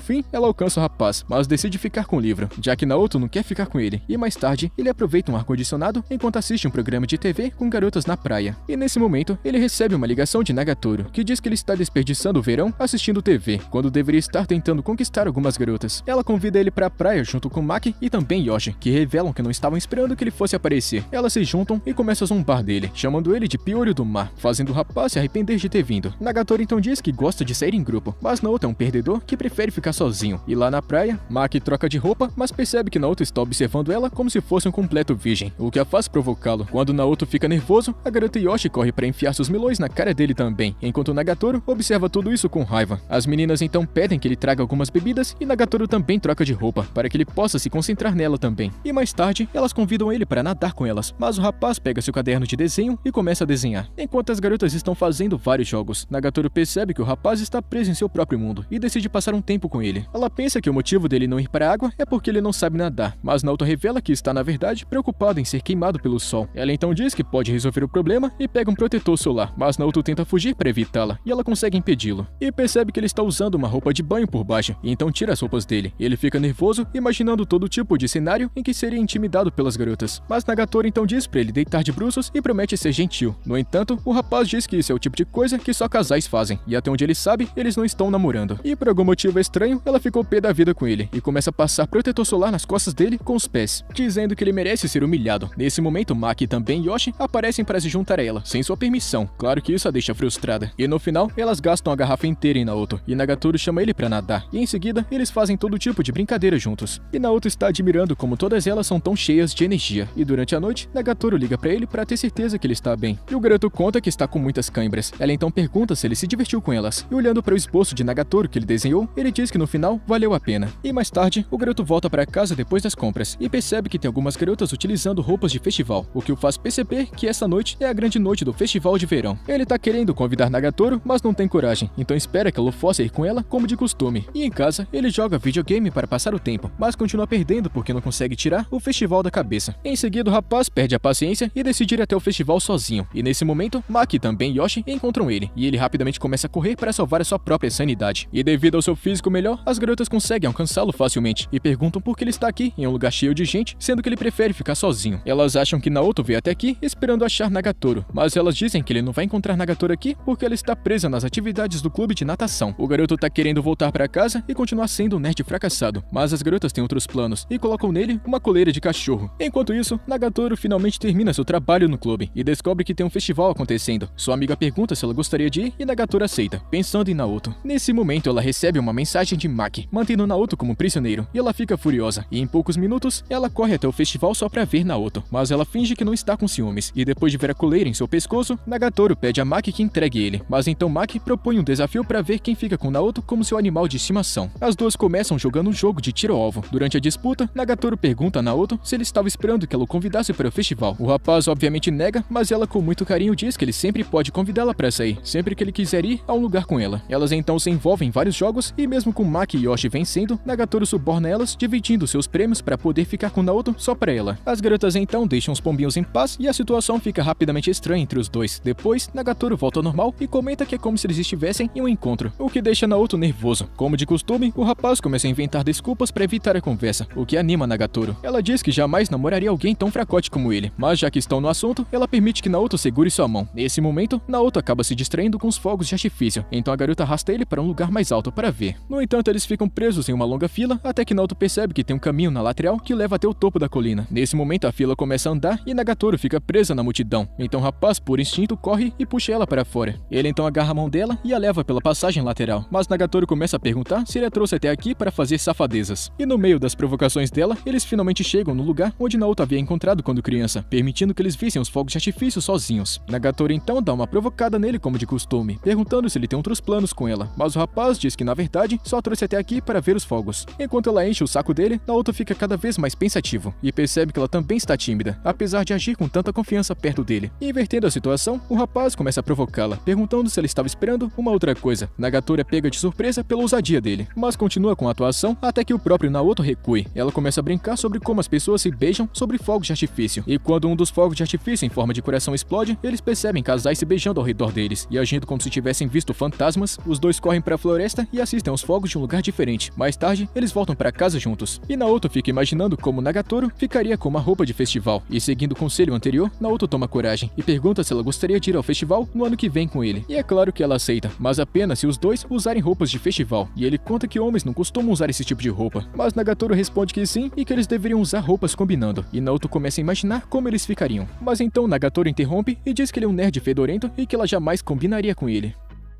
fim ela alcança o rapaz, mas decide ficar com o livro, já que Naoto não quer ficar com ele, e mais tarde ele aproveita um ar-condicionado enquanto assiste um programa de TV com garotas na praia. E nesse momento, ele recebe uma ligação de Nagatoro, que diz que ele está desperdiçando o verão assistindo TV, quando deveria estar tentando conquistar algumas garotas. Ela convida ele para a praia junto com Maki e também Yoshi, que revelam que não estavam esperando que ele fosse aparecer. Elas se juntam e começam a zombar dele, chamando ele de piolho do mar, fazendo o rapaz se arrepender de ter vindo. Nagatoro então diz que gosta de sair em grupo, mas Naoto é um perdedor que prefere ficar sozinho. E lá na praia, Maki troca de roupa, mas percebe que Naoto está observando ela como se fosse um completo virgem, o que a faz provocá-lo. Quando Naoto fica nervoso, a garota Yoshi corre para enfiar seus melões na cara dele também, enquanto Nagatoro observa tudo isso com raiva. As meninas então pedem que ele traga algumas bebidas e Nagatoro também troca de roupa, para que ele possa se concentrar nela também. E mais tarde, elas convidam ele para nadar com elas, mas o rapaz pega seu caderno de desenho e começa a desenhar. Enquanto as garotas estão fazendo vários jogos, Nagatoro percebe que o rapaz está preso em seu próprio mundo e decide passar um tempo com ele. Ela pensa que o motivo dele não ir para a água é porque ele não sabe nadar, mas Naoto revela que está na verdade preocupado em ser queimado pelo sol. Ela então diz que pode resolver o problema e pega um protetor solar, mas Naoto tenta fugir para evitá-la e ela consegue impedi-lo. E percebe que ele está usando uma roupa de banho por baixo, e então tira as roupas dele. Ele fica nervoso, imaginando todo tipo de cenário em que seria intimidado pelas garotas. Mas Nagatoro então diz para ele deitar de bruços e promete ser gentil. No entanto, o rapaz diz que isso é o tipo de coisa que só casais fazem, e até onde ele sabe, eles não estão namorando. E por algum motivo estranho, ela ficou pé da vida com ele e começa a passar protetor solar nas costas dele com os pés, dizendo que ele merece ser humilhado. Nesse momento, Maki e também Yoshi aparecem para se juntar a ela, sem sua permissão. Claro que isso a deixa frustrada. E no final, elas gastam a garrafa inteira em Naoto, e Nagatoro chama ele para nadar, e em seguida, eles fazem todo tipo de brincadeira juntos. E Naoto está admirando como todas elas são tão cheias de energia, e durante a noite, Nagatoro liga para ele para ter certeza que ele está bem. E o garoto conta que está com muitas câimbras. Ela então pergunta se ele se divertiu com elas, e olhando para o esboço de Nagatoro que ele desenhou, ele diz que no final valeu a pena. E mais tarde, o garoto volta para casa depois das compras, e percebe que tem algumas garotas utilizando roupas de festival, o que o faz perceber que essa noite é a grande noite do festival de verão. Ele tá querendo convidar Nagatoro, mas não tem coragem, então espera que ela possa ir com ela como de costume. E em casa, ele joga videogame para passar o tempo, mas continua perdendo porque não consegue tirar o festival da cabeça. Em seguida, o rapaz perde a paciência e decide ir até o festival sozinho. E nesse momento, Maki e também Yoshi encontram ele, e ele rapidamente começa a correr para salvar a sua própria sanidade. E devido ao seu físico melhor, as garotas conseguem alcançá-lo facilmente e perguntam por que ele está aqui em um lugar cheio de gente, sendo que ele prefere ficar sozinho. Elas acham que Naoto veio até aqui esperando achar Nagatoro, mas elas dizem que ele não vai encontrar Nagatoro aqui porque ela está presa nas atividades do clube de natação. O garoto tá querendo voltar para casa e continuar sendo um nerd fracassado, mas as garotas têm outros planos e colocam nele uma coleira de cachorro. Enquanto isso, Nagatoro finalmente termina seu trabalho no clube e descobre que tem um festival acontecendo. Sua amiga pergunta se ela gostaria de ir e Nagatoro aceita, pensando em Naoto. Nesse momento, ela recebe uma mensagem de Maki, mantendo Naoto como prisioneiro, e ela fica furiosa, e em poucos minutos, ela corre até o festival só pra ver Naoto, mas ela finge que não está com ciúmes, e depois de ver a coleira em seu pescoço, Nagatoro pede a Maki que entregue ele, mas então Maki propõe um desafio pra ver quem fica com Naoto como seu animal de estimação. As duas começam jogando um jogo de tiro ao alvo. Durante a disputa, Nagatoro pergunta a Naoto se ele estava esperando que ela o convidasse para o festival. O rapaz obviamente nega, mas ela com muito carinho diz que ele sempre pode convidá-la para sair, sempre que ele quiser ir a um lugar com ela. Elas então se envolvem em vários jogos e mesmo com Maki e Yoshi vencendo, Nagatoro suborna elas, dividindo seus prêmios para poder ficar com Naoto só para ela. As garotas então deixam os pombinhos em paz e a situação fica rapidamente estranha entre os dois. Depois, Nagatoro volta ao normal e comenta que é como se eles estivessem em um encontro, o que deixa Naoto nervoso. Como de costume, o rapaz começa a inventar desculpas para evitar a conversa, o que anima Nagatoro. Ela diz que jamais namoraria alguém tão fracote como ele, mas já que estão no assunto, ela permite que Naoto segure sua mão. Nesse momento, Naoto acaba se distraindo com os fogos de artifício, então a garota arrasta ele para um lugar mais alto para ver. No entanto, eles ficam presos em uma longa fila até que Naoto percebe que tem um caminho na lateral que leva até o topo da colina. Nesse momento, a fila começa a andar e Nagatoro fica presa na multidão, então o rapaz, por instinto, corre e puxa ela para fora. Ele então agarra a mão dela e a leva pela passagem lateral, mas Nagatoro começa a perguntar se ele a trouxe até aqui para fazer safadezas. E no meio das provocações dela, eles finalmente chegam no lugar onde Naoto havia encontrado quando criança, permitindo que eles vissem os fogos de artifício sozinhos. Nagatoro então dá uma provocada nele como de costume, perguntando se ele tem outros planos com ela, mas o rapaz diz que na verdade só a trouxe até aqui para ver os fogos. Enquanto ela enche o saco dele, Naoto fica cada vez mais pensativo e percebe que ela também está tímida, apesar de agir com tanta confiança perto dele. E invertendo a situação, o rapaz começa a provocá-la, perguntando se ela estava esperando uma outra coisa. Nagatoro é pega de surpresa pela ousadia dele, mas continua com a atuação até que o próprio Naoto recue. Ela começa a brincar sobre como as pessoas se beijam sobre fogos de artifício, e quando um dos fogos de artifício em forma de coração explode, eles percebem casais se beijando ao redor deles, e agindo como se tivessem visto fantasmas, os dois correm para a floresta e assistem aos fogos de um lugar diferente. Mais tarde, eles voltam para casa juntos, e Naoto fica imaginando como Nagatoro ficaria com uma roupa de festival, e seguindo o conselho anterior, Naoto toma coragem e pergunta se ela gostaria de ir ao festival no ano que vem com ele. E é claro que ela aceita, mas apenas se os dois usarem roupas de festival, e ele conta que homens não costumam usar esse tipo de roupa, mas Nagatoro responde que sim e que eles deveriam usar roupas combinando, e Naoto começa a imaginar como eles ficariam. Mas então Nagatoro interrompe e diz que ele é um nerd fedorento e que ela jamais combinaria com ele.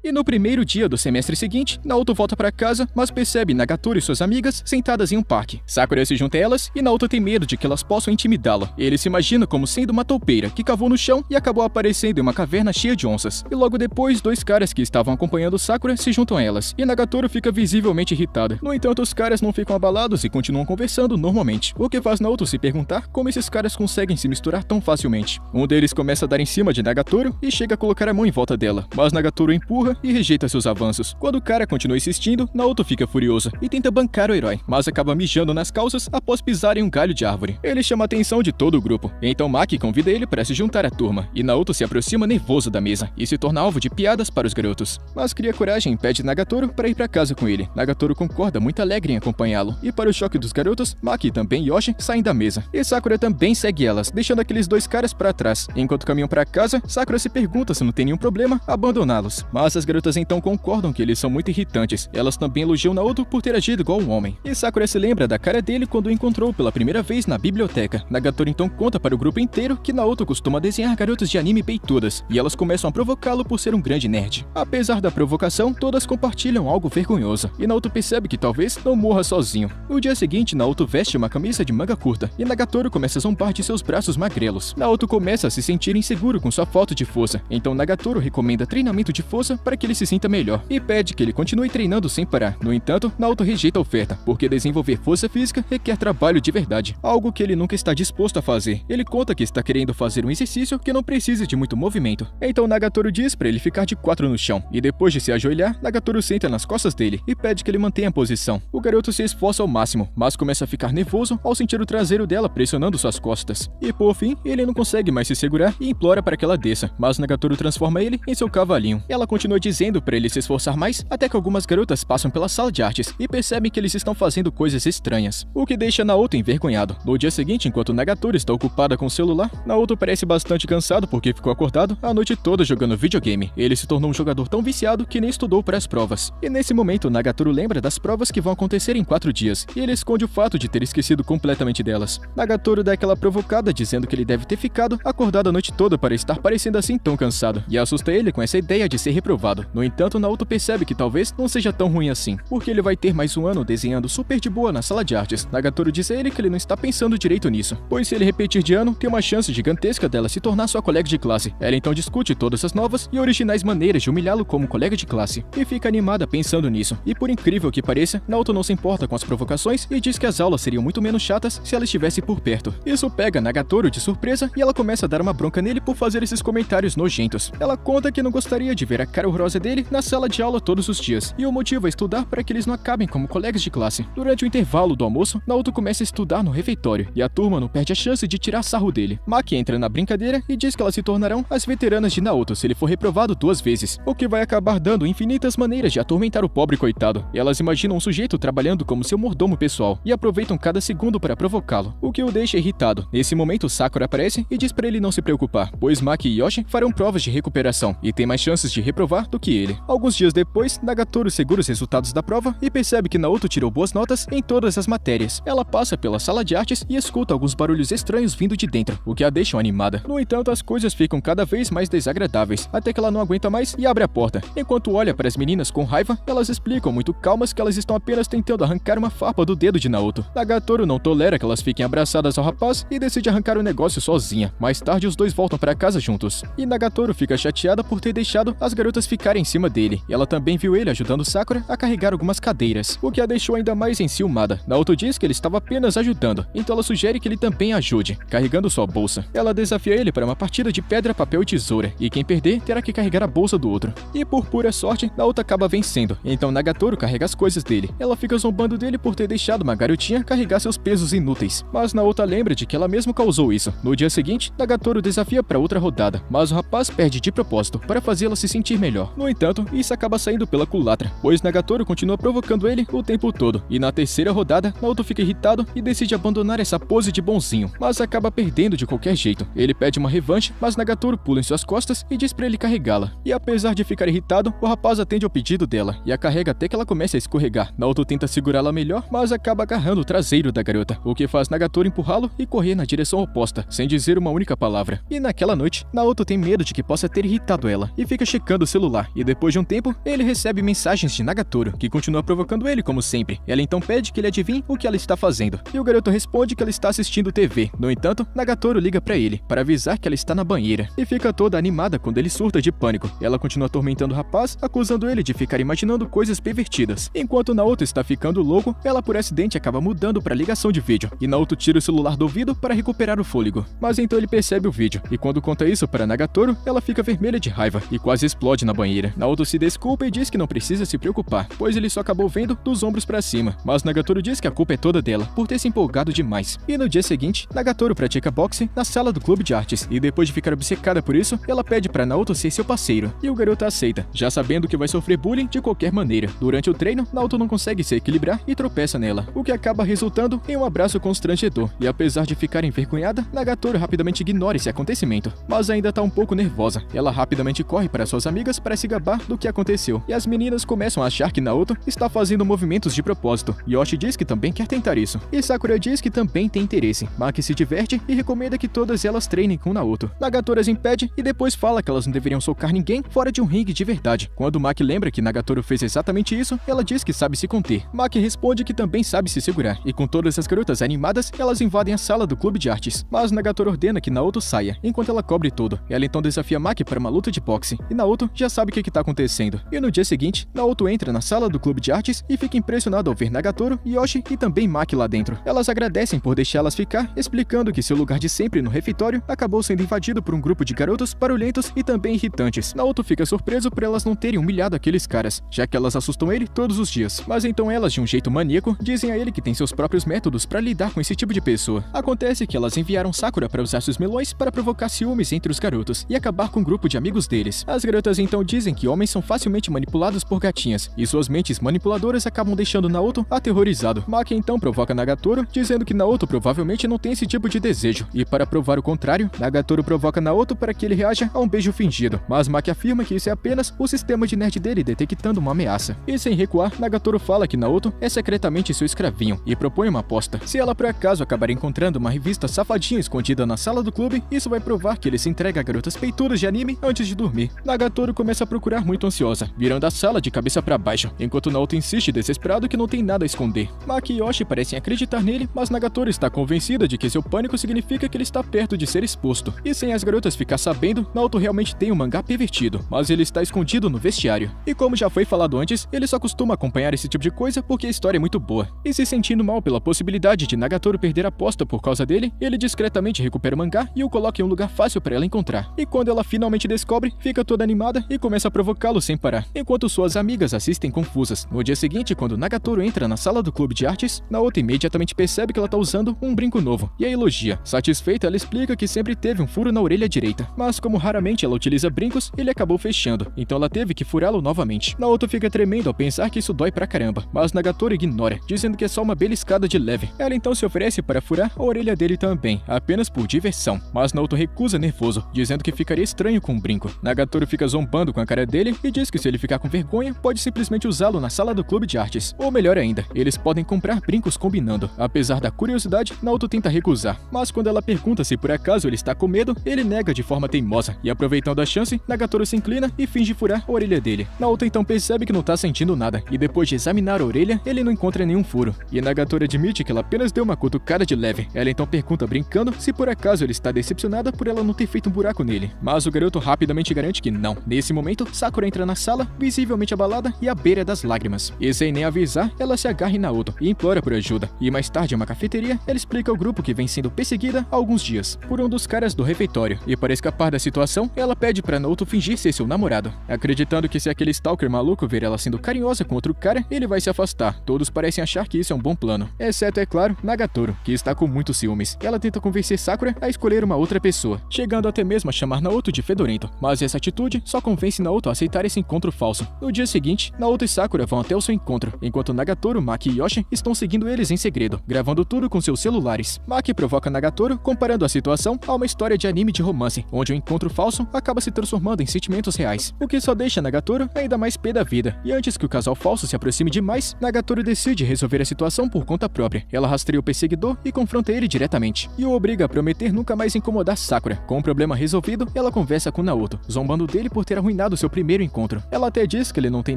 E no primeiro dia do semestre seguinte, Naoto volta para casa, mas percebe Nagatoro e suas amigas sentadas em um parque. Sakura se junta a elas e Naoto tem medo de que elas possam intimidá-la. Ele se imagina como sendo uma toupeira que cavou no chão e acabou aparecendo em uma caverna cheia de onças. E logo depois, dois caras que estavam acompanhando Sakura se juntam a elas, e Nagatoro fica visivelmente irritada. No entanto, os caras não ficam abalados e continuam conversando normalmente, o que faz Naoto se perguntar como esses caras conseguem se misturar tão facilmente. Um deles começa a dar em cima de Nagatoro e chega a colocar a mão em volta dela, mas Nagatoro empurra e rejeita seus avanços. Quando o cara continua insistindo, Naoto fica furiosa e tenta bancar o herói, mas acaba mijando nas calças após pisar em um galho de árvore. Ele chama a atenção de todo o grupo, então Maki convida ele para se juntar à turma, e Naoto se aproxima nervoso da mesa e se torna alvo de piadas para os garotos. Mas cria coragem e pede Nagatoro para ir para casa com ele. Nagatoro concorda muito alegre em acompanhá-lo, e para o choque dos garotos, Maki também e Yoshi saem da mesa, e Sakura também segue elas, deixando aqueles dois caras para trás. Enquanto caminham para casa, Sakura se pergunta se não tem nenhum problema abandoná-los, mas as garotas então concordam que eles são muito irritantes. Elas também elogiam Naoto por ter agido igual um homem, e Sakura se lembra da cara dele quando o encontrou pela primeira vez na biblioteca. Nagatoro então conta para o grupo inteiro que Naoto costuma desenhar garotas de anime peitudas, e elas começam a provocá-lo por ser um grande nerd. Apesar da provocação, todas compartilham algo vergonhoso, e Naoto percebe que talvez não morra sozinho. No dia seguinte, Naoto veste uma camisa de manga curta, e Nagatoro começa a zombar de seus braços magrelos. Naoto começa a se sentir inseguro com sua falta de força, então Nagatoro recomenda treinamento de força para que ele se sinta melhor, e pede que ele continue treinando sem parar. No entanto, Naoto rejeita a oferta, porque desenvolver força física requer trabalho de verdade, algo que ele nunca está disposto a fazer. Ele conta que está querendo fazer um exercício que não precisa de muito movimento. Então Nagatoro diz para ele ficar de 4 no chão, e depois de se ajoelhar, Nagatoro senta nas costas dele e pede que ele mantenha a posição. O garoto se esforça ao máximo, mas começa a ficar nervoso ao sentir o traseiro dela pressionando suas costas. E por fim, ele não consegue mais se segurar e implora para que ela desça, mas Nagatoro transforma ele em seu cavalinho. Ela continua dizendo para ele se esforçar mais, até que algumas garotas passam pela sala de artes e percebem que eles estão fazendo coisas estranhas, o que deixa Naoto envergonhado. No dia seguinte, enquanto Nagatoro está ocupada com o celular, Naoto parece bastante cansado porque ficou acordado a noite toda jogando videogame. Ele se tornou um jogador tão viciado que nem estudou para as provas. E nesse momento, Nagatoro lembra das provas que vão acontecer em 4 dias, e ele esconde o fato de ter esquecido completamente delas. Nagatoro dá aquela provocada dizendo que ele deve ter ficado acordado a noite toda para estar parecendo assim tão cansado, e assusta ele com essa ideia de ser reprovado. No entanto, Naoto percebe que talvez não seja tão ruim assim, porque ele vai ter mais um ano desenhando super de boa na sala de artes. Nagatoro diz a ele que ele não está pensando direito nisso, pois se ele repetir de ano, tem uma chance gigantesca dela se tornar sua colega de classe. Ela então discute todas as novas e originais maneiras de humilhá-lo como colega de classe, e fica animada pensando nisso. E por incrível que pareça, Naoto não se importa com as provocações e diz que as aulas seriam muito menos chatas se ela estivesse por perto. Isso pega Nagatoro de surpresa e ela começa a dar uma bronca nele por fazer esses comentários nojentos. Ela conta que não gostaria de ver a cara horrorosa dele na sala de aula todos os dias, e o motivo é estudar para que eles não acabem como colegas de classe. Durante o intervalo do almoço, Naoto começa a estudar no refeitório, e a turma não perde a chance de tirar sarro dele. Maki entra na brincadeira e diz que elas se tornarão as veteranas de Naoto se ele for reprovado 2 vezes, o que vai acabar dando infinitas maneiras de atormentar o pobre coitado. E elas imaginam um sujeito trabalhando como seu mordomo pessoal, e aproveitam cada segundo para provocá-lo, o que o deixa irritado. Nesse momento, Sakura aparece e diz para ele não se preocupar, pois Maki e Yoshi farão provas de recuperação, e tem mais chances de reprovar do que ele. Alguns dias depois, Nagatoro segura os resultados da prova e percebe que Naoto tirou boas notas em todas as matérias. Ela passa pela sala de artes e escuta alguns barulhos estranhos vindo de dentro, o que a deixa animada. No entanto, as coisas ficam cada vez mais desagradáveis, até que ela não aguenta mais e abre a porta. Enquanto olha para as meninas com raiva, elas explicam muito calmas que elas estão apenas tentando arrancar uma farpa do dedo de Naoto. Nagatoro não tolera que elas fiquem abraçadas ao rapaz e decide arrancar o negócio sozinha. Mais tarde, os dois voltam para casa juntos, e Nagatoro fica chateada por ter deixado as garotas ficarem em cima dele. E ela também viu ele ajudando Sakura a carregar algumas cadeiras, o que a deixou ainda mais enciumada. Naoto diz que ele estava apenas ajudando, então ela sugere que ele também ajude, carregando sua bolsa. Ela desafia ele para uma partida de pedra, papel e tesoura, e quem perder terá que carregar a bolsa do outro. E por pura sorte, Naoto acaba vencendo, então Nagatoro carrega as coisas dele. Ela fica zombando dele por ter deixado uma garotinha carregar seus pesos inúteis, mas Naoto lembra de que ela mesma causou isso. No dia seguinte, Nagatoro desafia para outra rodada, mas o rapaz perde de propósito para fazê-la se sentir melhor. No entanto, isso acaba saindo pela culatra, pois Nagatoro continua provocando ele o tempo todo, e na terceira rodada, Naoto fica irritado e decide abandonar essa pose de bonzinho, mas acaba perdendo de qualquer jeito. Ele pede uma revanche, mas Nagatoro pula em suas costas e diz para ele carregá-la. E apesar de ficar irritado, o rapaz atende ao pedido dela e a carrega até que ela comece a escorregar. Naoto tenta segurá-la melhor, mas acaba agarrando o traseiro da garota, o que faz Nagatoro empurrá-lo e correr na direção oposta, sem dizer uma única palavra. E naquela noite, Naoto tem medo de que possa ter irritado ela, e fica checando o celular celular, e depois de um tempo, ele recebe mensagens de Nagatoro, que continua provocando ele como sempre. Ela então pede que ele adivinhe o que ela está fazendo, e o garoto responde que ela está assistindo TV. No entanto, Nagatoro liga pra ele, para avisar que ela está na banheira, e fica toda animada quando ele surta de pânico. Ela continua atormentando o rapaz, acusando ele de ficar imaginando coisas pervertidas. Enquanto Naoto está ficando louco, ela por acidente acaba mudando para ligação de vídeo, e Naoto tira o celular do ouvido para recuperar o fôlego. Mas então ele percebe o vídeo, e quando conta isso para Nagatoro, ela fica vermelha de raiva e quase explode na banheira. Naoto se desculpa e diz que não precisa se preocupar, pois ele só acabou vendo dos ombros para cima, mas Nagatoro diz que a culpa é toda dela, por ter se empolgado demais. E no dia seguinte, Nagatoro pratica boxe na sala do clube de artes, e depois de ficar obcecada por isso, ela pede para Naoto ser seu parceiro, e o garoto aceita, já sabendo que vai sofrer bullying de qualquer maneira. Durante o treino, Naoto não consegue se equilibrar e tropeça nela, o que acaba resultando em um abraço constrangedor, e apesar de ficar envergonhada, Nagatoro rapidamente ignora esse acontecimento, mas ainda tá um pouco nervosa. Ela rapidamente corre para suas amigas para se gabar do que aconteceu, e as meninas começam a achar que Naoto está fazendo movimentos de propósito. Yoshi diz que também quer tentar isso, e Sakura diz que também tem interesse. Maki se diverte e recomenda que todas elas treinem com Naoto. Nagatoro as impede e depois fala que elas não deveriam socar ninguém fora de um ringue de verdade. Quando Maki lembra que Nagatoro fez exatamente isso, ela diz que sabe se conter. Maki responde que também sabe se segurar, e com todas as garotas animadas, elas invadem a sala do clube de artes. Mas Nagatoro ordena que Naoto saia, enquanto ela cobre tudo. Ela então desafia Maki para uma luta de boxe, e Naoto já sabe o que está acontecendo. E no dia seguinte, Naoto entra na sala do clube de artes e fica impressionado ao ver Nagatoro, Yoshi e também Maki lá dentro. Elas agradecem por deixá-las ficar, explicando que seu lugar de sempre no refeitório acabou sendo invadido por um grupo de garotos barulhentos e também irritantes. Naoto fica surpreso por elas não terem humilhado aqueles caras, já que elas assustam ele todos os dias. Mas então elas, de um jeito maníaco, dizem a ele que tem seus próprios métodos para lidar com esse tipo de pessoa. Acontece que elas enviaram Sakura para usar seus melões para provocar ciúmes entre os garotos e acabar com um grupo de amigos deles. As garotas então dizem que homens são facilmente manipulados por gatinhas, e suas mentes manipuladoras acabam deixando Naoto aterrorizado. Maki então provoca Nagatoro, dizendo que Naoto provavelmente não tem esse tipo de desejo, e para provar o contrário, Nagatoro provoca Naoto para que ele reaja a um beijo fingido, mas Maki afirma que isso é apenas o sistema de nerd dele detectando uma ameaça. E sem recuar, Nagatoro fala que Naoto é secretamente seu escravinho e propõe uma aposta. Se ela por acaso acabar encontrando uma revista safadinha escondida na sala do clube, isso vai provar que ele se entrega a garotas peitudas de anime antes de dormir. Nagatoro começa a procurar muito ansiosa, virando a sala de cabeça para baixo, enquanto Naoto insiste desesperado que não tem nada a esconder. Maki e Yoshi parecem acreditar nele, mas Nagatoro está convencida de que seu pânico significa que ele está perto de ser exposto. E sem as garotas ficar sabendo, Naoto realmente tem um mangá pervertido, mas ele está escondido no vestiário. E como já foi falado antes, ele só costuma acompanhar esse tipo de coisa porque a história é muito boa. E se sentindo mal pela possibilidade de Nagatoro perder a aposta por causa dele, ele discretamente recupera o mangá e o coloca em um lugar fácil para ela encontrar. E quando ela finalmente descobre, fica toda animada e começa a provocá-lo sem parar, enquanto suas amigas assistem confusas. No dia seguinte, quando Nagatoro entra na sala do clube de artes, Naoto imediatamente percebe que ela está usando um brinco novo e a elogia. Satisfeita, ela explica que sempre teve um furo na orelha direita, mas como raramente ela utiliza brincos, ele acabou fechando, então ela teve que furá-lo novamente. Naoto fica tremendo ao pensar que isso dói pra caramba, mas Nagatoro ignora, dizendo que é só uma beliscada de leve. Ela então se oferece para furar a orelha dele também, apenas por diversão, mas Naoto recusa nervoso, dizendo que ficaria estranho com um brinco. Nagatoro fica zombando com a cara dele e diz que se ele ficar com vergonha, pode simplesmente usá-lo na sala do clube de artes. Ou melhor ainda, eles podem comprar brincos combinando. Apesar da curiosidade, Naoto tenta recusar, mas quando ela pergunta se por acaso ele está com medo, ele nega de forma teimosa, e aproveitando a chance, Nagatoro se inclina e finge furar a orelha dele. Naoto então percebe que não tá sentindo nada, e depois de examinar a orelha, ele não encontra nenhum furo. E Nagatoro admite que ela apenas deu uma cutucada de leve. Ela então pergunta brincando se por acaso ele está decepcionada por ela não ter feito um buraco nele. Mas o garoto rapidamente garante que não. Nesse momento, Sakura entra na sala, visivelmente abalada e à beira das lágrimas. E sem nem avisar, ela se agarra em Naoto e implora por ajuda. E mais tarde, em uma cafeteria, ela explica ao grupo que vem sendo perseguida há alguns dias por um dos caras do refeitório. E para escapar da situação, ela pede para Naoto fingir ser seu namorado, acreditando que se aquele stalker maluco ver ela sendo carinhosa com outro cara, ele vai se afastar. Todos parecem achar que isso é um bom plano, exceto, é claro, Nagatoro, que está com muitos ciúmes. Ela tenta convencer Sakura a escolher uma outra pessoa, chegando até mesmo a chamar Naoto de fedorento, mas essa atitude só convence Naoto a aceitar esse encontro falso. No dia seguinte, Naoto e Sakura vão até o seu encontro, enquanto Nagatoro, Maki e Yoshi estão seguindo eles em segredo, gravando tudo com seus celulares. Maki provoca Nagatoro, comparando a situação a uma história de anime de romance, onde o encontro falso acaba se transformando em sentimentos reais, o que só deixa Nagatoro ainda mais pé da vida. E antes que o casal falso se aproxime demais, Nagatoro decide resolver a situação por conta própria. Ela rastreia o perseguidor e confronta ele diretamente, e o obriga a prometer nunca mais incomodar Sakura. Com o problema resolvido, ela conversa com Naoto, zombando dele por ter arruinado terminado seu primeiro encontro. Ela até diz que ele não tem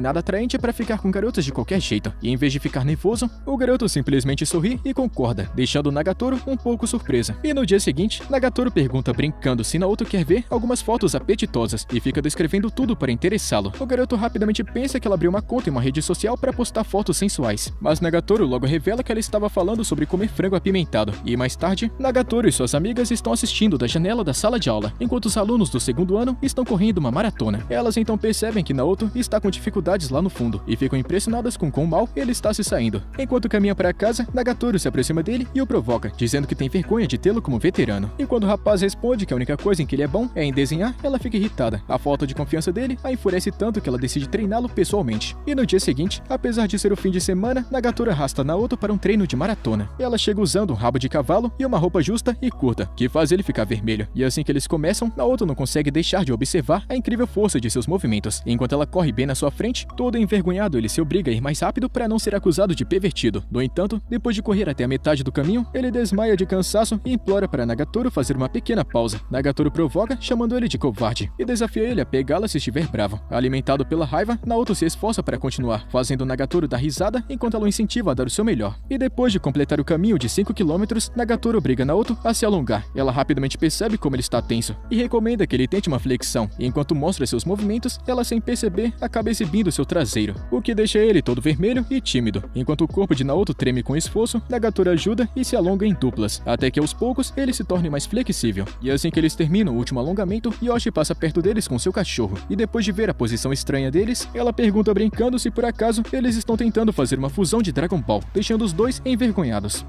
nada atraente para ficar com garotas de qualquer jeito, e em vez de ficar nervoso, o garoto simplesmente sorri e concorda, deixando Nagatoro um pouco surpresa. E no dia seguinte, Nagatoro pergunta brincando se Naoto quer ver algumas fotos apetitosas e fica descrevendo tudo para interessá-lo. O garoto rapidamente pensa que ela abriu uma conta em uma rede social para postar fotos sensuais, mas Nagatoro logo revela que ela estava falando sobre comer frango apimentado, e mais tarde, Nagatoro e suas amigas estão assistindo da janela da sala de aula, enquanto os alunos do segundo ano estão correndo uma maratona. Elas então percebem que Naoto está com dificuldades lá no fundo e ficam impressionadas com quão mal ele está se saindo. Enquanto caminha para casa, Nagatoro se aproxima dele e o provoca, dizendo que tem vergonha de tê-lo como veterano. E quando o rapaz responde que a única coisa em que ele é bom é em desenhar, ela fica irritada. A falta de confiança dele a enfurece tanto que ela decide treiná-lo pessoalmente. E no dia seguinte, apesar de ser o fim de semana, Nagatoro arrasta Naoto para um treino de maratona. Ela chega usando um rabo de cavalo e uma roupa justa e curta, que faz ele ficar vermelho. E assim que eles começam, Naoto não consegue deixar de observar a incrível força de seus movimentos. Enquanto ela corre bem na sua frente, todo envergonhado, ele se obriga a ir mais rápido para não ser acusado de pervertido. No entanto, depois de correr até a metade do caminho, ele desmaia de cansaço e implora para Nagatoro fazer uma pequena pausa. Nagatoro provoca, chamando ele de covarde, e desafia ele a pegá-la se estiver bravo. Alimentado pela raiva, Naoto se esforça para continuar, fazendo Nagatoro dar risada enquanto ela o incentiva a dar o seu melhor. E depois de completar o caminho de 5 km, Nagatoro obriga Naoto a se alongar. Ela rapidamente percebe como ele está tenso e recomenda que ele tente uma flexão. E enquanto mostra seus movimentos, ela sem perceber acaba exibindo seu traseiro, o que deixa ele todo vermelho e tímido. Enquanto o corpo de Naoto treme com esforço, Nagatoro ajuda e se alonga em duplas, até que aos poucos ele se torne mais flexível. E assim que eles terminam o último alongamento, Yoshi passa perto deles com seu cachorro, e depois de ver a posição estranha deles, ela pergunta brincando se por acaso eles estão tentando fazer uma fusão de Dragon Ball, deixando os dois envergonhados.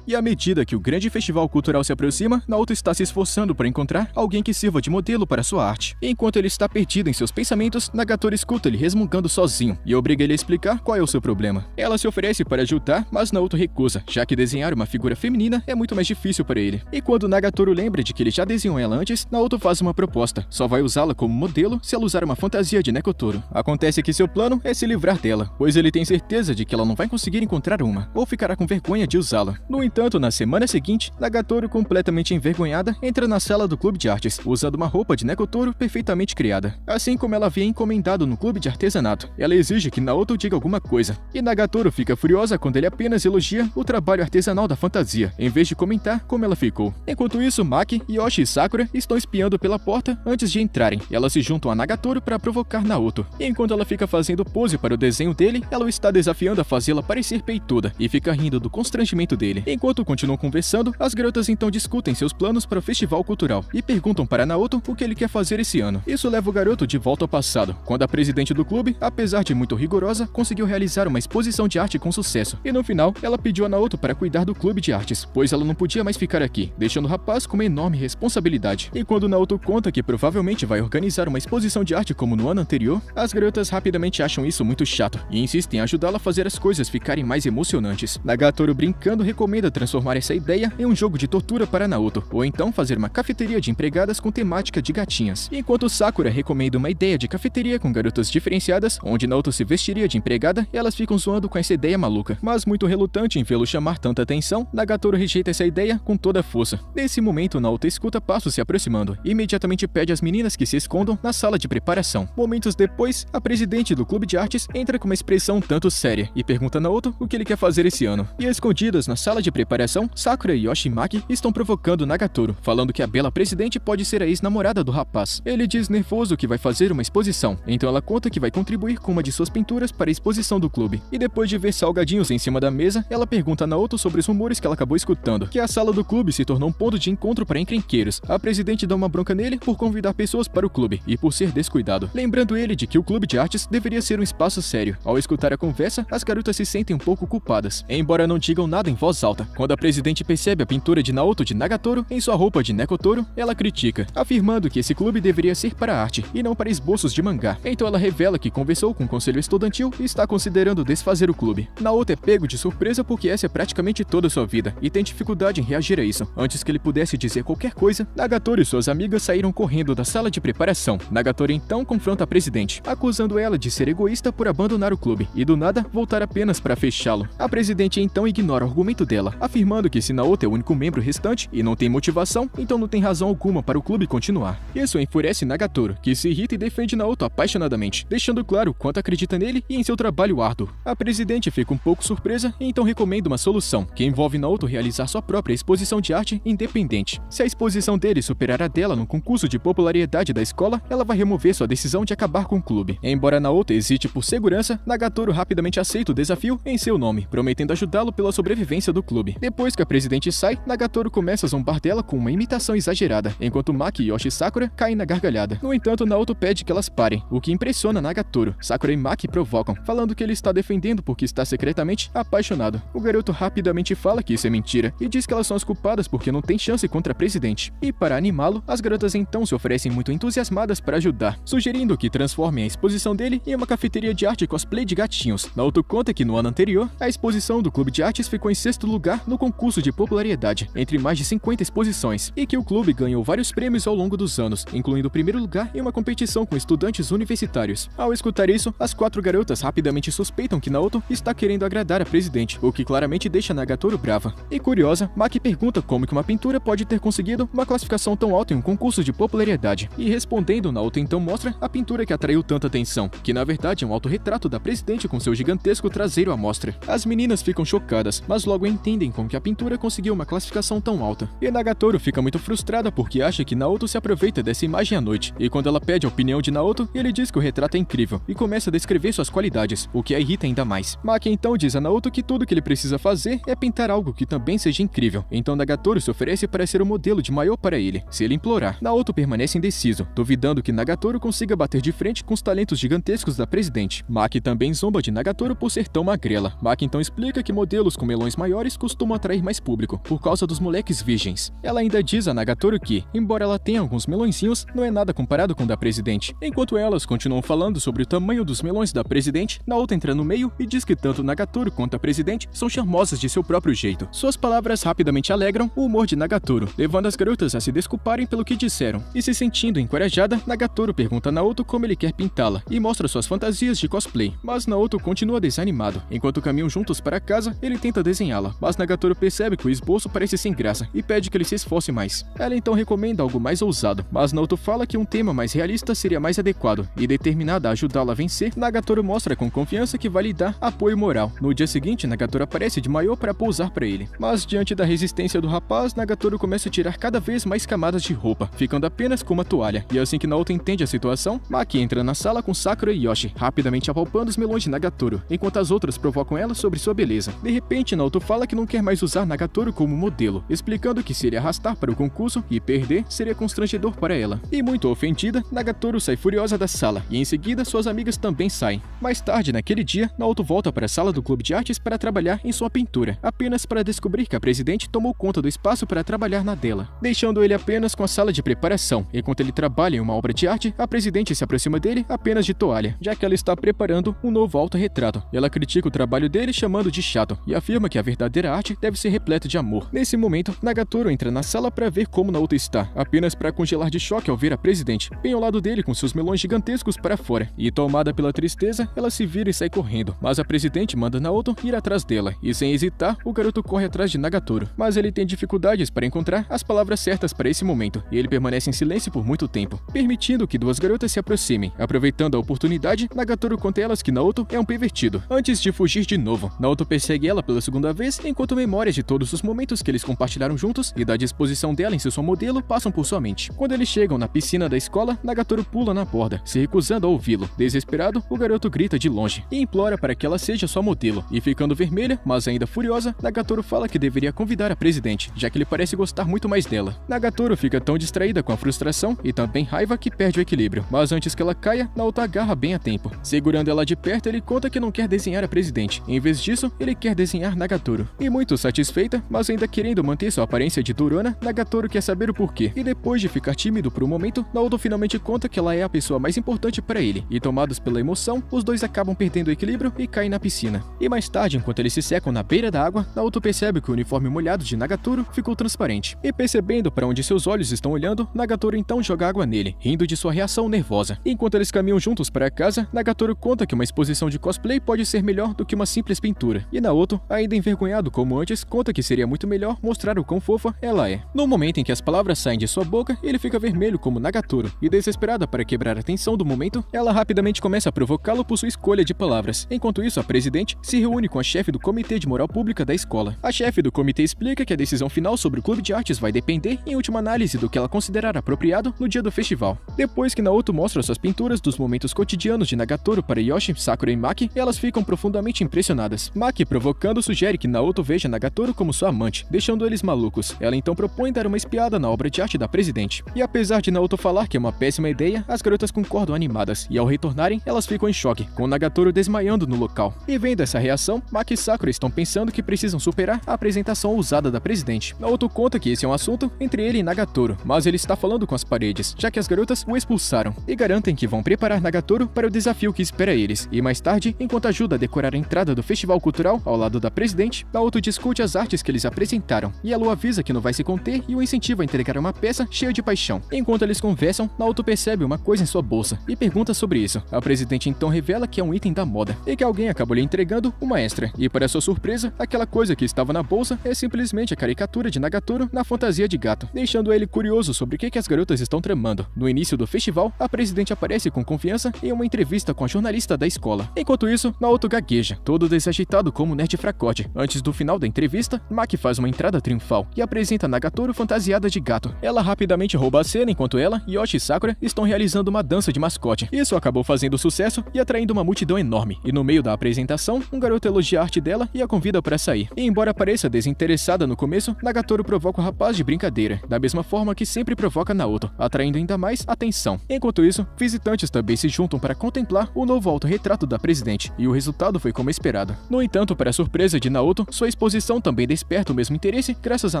E à medida que o grande festival cultural se aproxima, Naoto está se esforçando para encontrar alguém que sirva de modelo para sua arte. Enquanto ele está perdido em seus pensamentos, Nagatoro escuta ele resmungando sozinho e obriga ele a explicar qual é o seu problema. Ela se oferece para ajudar, mas Naoto recusa, já que desenhar uma figura feminina é muito mais difícil para ele. E quando Nagatoro lembra de que ele já desenhou ela antes, Naoto faz uma proposta. Só vai usá-la como modelo se ela usar uma fantasia de Nekotoro. Acontece que seu plano é se livrar dela, pois ele tem certeza de que ela não vai conseguir encontrar uma, ou ficará com vergonha de usá-la. No entanto, na semana seguinte, Nagatoro, completamente envergonhada, entra na sala do clube de artes, usando uma roupa de Nekotoro perfeitamente criada, assim como ela havia encomendado no clube de artesanato. Ela exige que Naoto diga alguma coisa, e Nagatoro fica furiosa quando ele apenas elogia o trabalho artesanal da fantasia, em vez de comentar como ela ficou. Enquanto isso, Maki, Yoshi e Sakura estão espiando pela porta antes de entrarem. Elas se juntam a Nagatoro para provocar Naoto, e enquanto ela fica fazendo pose para o desenho dele, ela o está desafiando a fazê-la parecer peituda, e fica rindo do constrangimento dele. Enquanto continuam conversando, as garotas então discutem seus planos para o festival cultural e perguntam para Naoto o que ele quer fazer esse ano. Isso leva o garoto de volta ao passado, quando a presidente do clube, apesar de muito rigorosa, conseguiu realizar uma exposição de arte com sucesso. E no final, ela pediu a Naoto para cuidar do clube de artes, pois ela não podia mais ficar aqui, deixando o rapaz com uma enorme responsabilidade. E quando Naoto conta que provavelmente vai organizar uma exposição de arte como no ano anterior, as garotas rapidamente acham isso muito chato e insistem em ajudá-la a fazer as coisas ficarem mais emocionantes. Nagatoro, brincando, recomenda transformar essa ideia em um jogo de tortura para Naoto, ou então fazer uma cafeteria de empregadas com temática de gatinhas. Enquanto Sakura recomenda uma ideia de cafeteria com garotas diferenciadas, onde Naoto se vestiria de empregada, elas ficam zoando com essa ideia maluca. Mas muito relutante em vê-lo chamar tanta atenção, Nagatoro rejeita essa ideia com toda a força. Nesse momento, Naoto escuta passos se aproximando e imediatamente pede às meninas que se escondam na sala de preparação. Momentos depois, a presidente do clube de artes entra com uma expressão tanto séria e pergunta a Naoto o que ele quer fazer esse ano. E escondidas na sala de preparação, Sakura e Yoshi e Maki estão provocando Nagatoro, falando que a bela presidente pode ser a ex-namorada do rapaz. Ele diz nervoso que vai fazer uma exposição, então ela conta que vai contribuir com uma de suas pinturas para a exposição do clube. E depois de ver salgadinhos em cima da mesa, ela pergunta a Naoto sobre os rumores que ela acabou escutando, que a sala do clube se tornou um ponto de encontro para encrenqueiros. A presidente dá uma bronca nele por convidar pessoas para o clube e por ser descuidado, lembrando ele de que o clube de artes deveria ser um espaço sério. Ao escutar a conversa, as garotas se sentem um pouco culpadas, embora não digam nada em voz alta. Quando a presidente percebe a pintura de Naoto de Nagatoro em sua roupa de Nekotoro, ela critica, afirmando que esse clube deveria ser para arte e não para esboços de mangá. Então ela revela que conversou com o conselho estudantil e está considerando desfazer o clube. Naoto é pego de surpresa porque essa é praticamente toda a sua vida e tem dificuldade em reagir a isso. Antes que ele pudesse dizer qualquer coisa, Nagatoro e suas amigas saíram correndo da sala de preparação. Nagatoro então confronta a presidente, acusando ela de ser egoísta por abandonar o clube e do nada voltar apenas para fechá-lo. A presidente então ignora o argumento dela, afirmando que se Naoto é o único membro restante e não tem motivação, então não tem razão alguma para o clube continuar. Isso enfurece Nagatoro, que se irrita e defende Naoto apaixonadamente, deixando claro quanto acredita nele e em seu trabalho árduo. A presidente fica um pouco surpresa e então recomenda uma solução, que envolve Naoto realizar sua própria exposição de arte independente. Se a exposição dele superar a dela no concurso de popularidade da escola, ela vai remover sua decisão de acabar com o clube. Embora Naoto hesite por segurança, Nagatoro rapidamente aceita o desafio em seu nome, prometendo ajudá-lo pela sobrevivência do clube. Depois que a presidente sai, Nagatoro começa a zombar dela com uma imitação exagerada, enquanto Maki, Yoshi e Sakura caem na gargalhada. No entanto, Naoto pede que elas parem, o que impressiona Nagatoro. Sakura e Maki provocam, falando que ele está defendendo porque está secretamente apaixonado. O garoto rapidamente fala que isso é mentira e diz que elas são as culpadas porque não tem chance contra a presidente. E para animá-lo, as garotas então se oferecem muito entusiasmadas para ajudar, sugerindo que transformem a exposição dele em uma cafeteria de arte cosplay de gatinhos. Naoto conta que no ano anterior, a exposição do Clube de Artes ficou em 6º lugar no concurso de popularidade, entre mais de 50 exposições, e que o clube ganhou vários prêmios ao longo dos anos, incluindo o 1º lugar em uma competição com estudantes universitários. Ao escutar isso, as 4 garotas rapidamente suspeitam que Naoto está querendo agradar a presidente, o que claramente deixa Nagatoro brava. E curiosa, Maki pergunta como que uma pintura pode ter conseguido uma classificação tão alta em um concurso de popularidade. E respondendo, Naoto então mostra a pintura que atraiu tanta atenção, que na verdade é um autorretrato da presidente com seu gigantesco traseiro à mostra. As meninas ficam chocadas, mas logo entendem como que a pintura conseguiu uma classificação tão alta. E Nagatoro fica muito frustrada porque acha que Naoto se aproveita dessa imagem à noite, e quando ela pede a opinião de Naoto, ele diz que o retrato é incrível, e começa a descrever suas qualidades, o que a irrita ainda mais. Maki então diz a Naoto que tudo que ele precisa fazer é pintar algo que também seja incrível, então Nagatoro se oferece para ser o modelo de maiô para ele, se ele implorar. Naoto permanece indeciso, duvidando que Nagatoro consiga bater de frente com os talentos gigantescos da presidente. Maki também zomba de Nagatoro por ser tão magrela. Maki então explica que modelos com melões maiores costumam atrair mais público, por causa dos moleques virgens. Ela ainda diz a Nagatoro que, embora ela tenha alguns melõezinhos, não é nada comparado com o da presidente. Enquanto elas continuam falando sobre o tamanho dos melões da presidente, Naoto entra no meio e diz que tanto Nagatoro quanto a presidente são charmosas de seu próprio jeito. Suas palavras rapidamente alegram o humor de Nagatoro, levando as garotas a se desculparem pelo que disseram. E se sentindo encorajada, Nagatoro pergunta a Naoto como ele quer pintá-la e mostra suas fantasias de cosplay. Mas Naoto continua desanimado. Enquanto caminham juntos para casa, ele tenta desenhá-la, mas Nagatoro percebe que o esboço parece sem graça e pede que ele se esforce mais. Ela então recomenda algo mais ousado, mas Naoto fala que um tema mais realista seria mais adequado, e determinada a ajudá-la a vencer, Nagatoro mostra com confiança que vai lhe dar apoio moral. No dia seguinte, Nagatoro aparece de maiô para pousar para ele, mas diante da resistência do rapaz, Nagatoro começa a tirar cada vez mais camadas de roupa, ficando apenas com uma toalha, e assim que Naoto entende a situação, Maki entra na sala com Sakura e Yoshi, rapidamente apalpando os melões de Nagatoro, enquanto as outras provocam ela sobre sua beleza. De repente, Naoto fala que não quer mais usar Nagatoro como modelo, explicando que se ele arrastar para o concurso e perder, seria constrangedor para ela. E muito ofendida, Nagatoro sai furiosa da sala, e em seguida suas amigas também saem. Mais tarde naquele dia, Naoto volta para a sala do clube de artes para trabalhar em sua pintura, apenas para descobrir que a presidente tomou conta do espaço para trabalhar na dela, deixando ele apenas com a sala de preparação. Enquanto ele trabalha em uma obra de arte, a presidente se aproxima dele apenas de toalha, já que ela está preparando um novo autorretrato. Ela critica o trabalho dele chamando de chato, e afirma que a verdadeira arte deve ser repleta de amor. Nesse momento, Nagatoro entra na sala para ver como Naoto está, apenas para congelar de choque ao ver a presidente, bem ao lado dele com seus melões gigantescos para fora. E tomada pela tristeza, ela se vira e sai correndo, mas a presidente manda Naoto ir atrás dela, e sem hesitar, o garoto corre atrás de Nagatoro. Mas ele tem dificuldades para encontrar as palavras certas para esse momento, e ele permanece em silêncio por muito tempo, permitindo que duas garotas se aproximem. Aproveitando a oportunidade, Nagatoro conta a elas que Naoto é um pervertido. Antes de fugir de novo, Naoto persegue ela pela segunda vez, enquanto memórias de todos os momentos que eles compartilharam juntos e da disposição dela em ser sua modelo passam por sua mente. Quando eles chegam na piscina da escola, Nagatoro pula na borda, se recusando a ouvi-lo. Desesperado, o garoto grita de longe e implora para que ela seja sua modelo, e ficando vermelha, mas ainda furiosa, Nagatoro fala que deveria convidar a presidente, já que ele parece gostar muito mais dela. Nagatoro fica tão distraída com a frustração e também raiva que perde o equilíbrio, mas antes que ela caia, Naoto agarra bem a tempo. Segurando ela de perto, ele conta que não quer desenhar a presidente. Em vez disso, ele quer desenhar Nagatoro. E muito satisfeita, mas ainda querendo manter sua aparência de durona, Nagatoro quer saber o porquê. E depois de ficar tímido por um momento, Naoto finalmente conta que ela é a pessoa mais importante para ele. E tomados pela emoção, os dois acabam perdendo o equilíbrio e caem na piscina. E mais tarde, enquanto eles se secam na beira da água, Naoto percebe que o uniforme molhado de Nagatoro ficou transparente. E percebendo para onde seus olhos estão olhando, Nagatoro então joga água nele, rindo de sua reação nervosa. Enquanto eles caminham juntos para casa, Nagatoro conta que uma exposição de cosplay pode ser melhor do que uma simples pintura. E Naoto, ainda envergonhado com o como antes, conta que seria muito melhor mostrar o quão fofa ela é. No momento em que as palavras saem de sua boca, ele fica vermelho como Nagatoro, e desesperada para quebrar a tensão do momento, ela rapidamente começa a provocá-lo por sua escolha de palavras. Enquanto isso, a presidente se reúne com a chefe do Comitê de Moral Pública da escola. A chefe do comitê explica que a decisão final sobre o clube de artes vai depender, em última análise, do que ela considerar apropriado no dia do festival. Depois que Naoto mostra suas pinturas dos momentos cotidianos de Nagatoro para Yoshi, Sakura e Maki, elas ficam profundamente impressionadas. Maki, provocando, sugere que Naoto veja Nagatoro como sua amante, deixando eles malucos. Ela então propõe dar uma espiada na obra de arte da presidente. E apesar de Naoto falar que é uma péssima ideia, as garotas concordam animadas, e ao retornarem, elas ficam em choque, com Nagatoro desmaiando no local. E vendo essa reação, Maki e Sakura estão pensando que precisam superar a apresentação ousada da presidente. Naoto conta que esse é um assunto entre ele e Nagatoro, mas ele está falando com as paredes, já que as garotas o expulsaram, e garantem que vão preparar Nagatoro para o desafio que espera eles. E mais tarde, enquanto ajuda a decorar a entrada do festival cultural ao lado da presidente, Naoto discute as artes que eles apresentaram, e ela o avisa que não vai se conter e o incentiva a entregar uma peça cheia de paixão. Enquanto eles conversam, Naoto percebe uma coisa em sua bolsa e pergunta sobre isso. A presidente então revela que é um item da moda, e que alguém acabou lhe entregando uma extra, e para sua surpresa, aquela coisa que estava na bolsa é simplesmente a caricatura de Nagatoro na fantasia de gato, deixando ele curioso sobre o que as garotas estão tramando. No início do festival, a presidente aparece com confiança em uma entrevista com a jornalista da escola. Enquanto isso, Naoto gagueja, todo desajeitado como um nerd fracote. Antes do final da entrevista, Maki faz uma entrada triunfal e apresenta Nagatoro fantasiada de gato. Ela rapidamente rouba a cena enquanto ela, Yoshi e Sakura estão realizando uma dança de mascote. Isso acabou fazendo sucesso e atraindo uma multidão enorme. E no meio da apresentação, um garoto elogia a arte dela e a convida para sair. E embora pareça desinteressada no começo, Nagatoro provoca o rapaz de brincadeira, da mesma forma que sempre provoca Naoto, atraindo ainda mais atenção. Enquanto isso, visitantes também se juntam para contemplar o novo autorretrato da presidente, e o resultado foi como esperado. No entanto, para a surpresa de Naoto, sua exposição também desperta o mesmo interesse graças a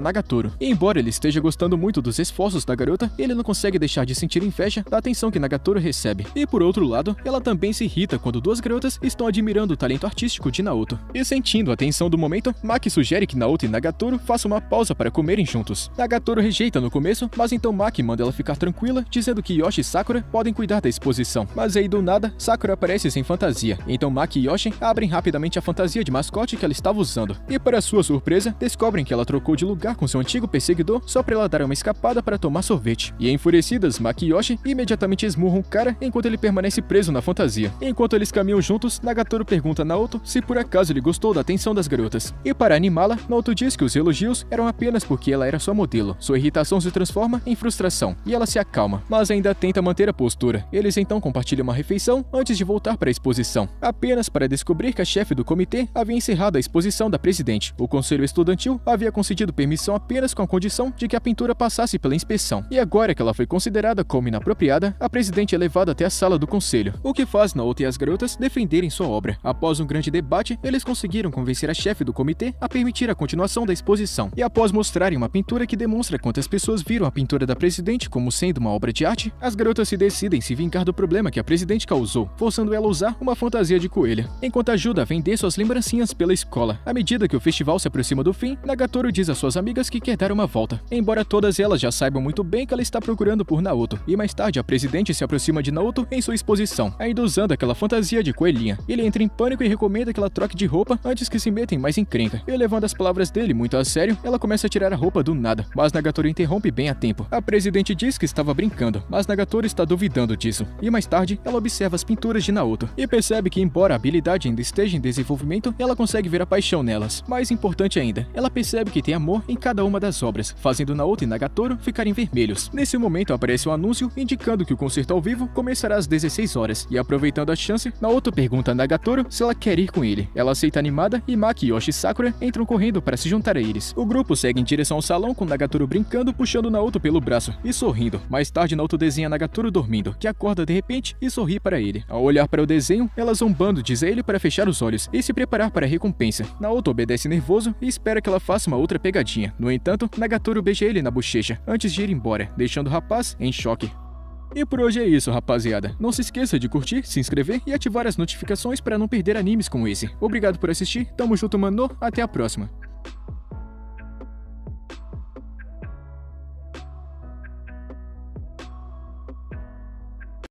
Nagatoro. E embora ele esteja gostando muito dos esforços da garota, ele não consegue deixar de sentir inveja da atenção que Nagatoro recebe. E por outro lado, ela também se irrita quando duas garotas estão admirando o talento artístico de Naoto. E sentindo a tensão do momento, Maki sugere que Naoto e Nagatoro façam uma pausa para comerem juntos. Nagatoro rejeita no começo, mas então Maki manda ela ficar tranquila, dizendo que Yoshi e Sakura podem cuidar da exposição. Mas aí do nada, Sakura aparece sem fantasia. Então Maki e Yoshi abrem rapidamente a fantasia de mascote que ela estava usando. E para sua surpresa, descobrem que ela trocou de lugar com seu antigo perseguidor só para ela dar uma escapada para tomar sorvete. E enfurecidas, Maki e Yoshi imediatamente esmurram o cara enquanto ele permanece preso na fantasia. Enquanto eles caminham juntos, Nagatoro pergunta a Naoto se por acaso ele gostou da atenção das garotas. E para animá-la, Naoto diz que os elogios eram apenas porque ela era sua modelo. Sua irritação se transforma em frustração, e ela se acalma, mas ainda tenta manter a postura. Eles então compartilham uma refeição antes de voltar para a exposição, apenas para descobrir que a chefe do comitê havia encerrado a exposição da presidente. O conselho estudantil havia concedido permissão apenas com a condição de que a pintura passasse pela inspeção. E agora que ela foi considerada como inapropriada, a presidente é levada até a sala do conselho, o que faz Naoto e as garotas defenderem sua obra. Após um grande debate, eles conseguiram convencer a chefe do comitê a permitir a continuação da exposição. E após mostrarem uma pintura que demonstra quantas pessoas viram a pintura da presidente como sendo uma obra de arte, as garotas se decidem se vingar do problema que a presidente causou, forçando ela a usar uma fantasia de coelha, enquanto ajuda a vender suas lembrancinhas pela escola. À medida que o festival se aproxima do fim, Nagatoro diz às suas amigas que quer dar uma volta, embora todas elas já saibam muito bem que ela está procurando por Naoto. E mais tarde, a presidente se aproxima de Naoto em sua exposição, ainda usando aquela fantasia de coelhinha. Ele entra em pânico e recomenda que ela troque de roupa antes que se metem mais encrenca. E levando as palavras dele muito a sério, ela começa a tirar a roupa do nada, mas Nagatoro interrompe bem a tempo. A presidente diz que estava brincando, mas Nagatoro está duvidando disso. E mais tarde, ela observa as pinturas de Naoto e percebe que, embora a habilidade ainda esteja em desenvolvimento, ela consegue ver a paixão nelas. Mais importante ainda, ela percebe que tem amor em cada uma das obras, fazendo Naoto e Nagatoro ficarem vermelhos. Nesse momento aparece um anúncio indicando que o concerto ao vivo começará às 16 horas, e aproveitando a chance, Naoto pergunta a Nagatoro se ela quer ir com ele. Ela aceita animada e Maki, Yoshi e Sakura entram correndo para se juntar a eles. O grupo segue em direção ao salão com Nagatoro brincando, puxando Naoto pelo braço e sorrindo. Mais tarde, Naoto desenha Nagatoro dormindo, que acorda de repente e sorri para ele. Ao olhar para o desenho, ela zombando diz a ele para fechar os olhos e se preparar para a recompensa. Naoto obedece nervoso e espera que ela faça uma outra pegadinha. No entanto, Nagatoro beija ele na bochecha antes de ir embora, deixando o rapaz em choque. E por hoje é isso, rapaziada. Não se esqueça de curtir, se inscrever e ativar as notificações para não perder animes como esse. Obrigado por assistir, tamo junto, mano, até a próxima.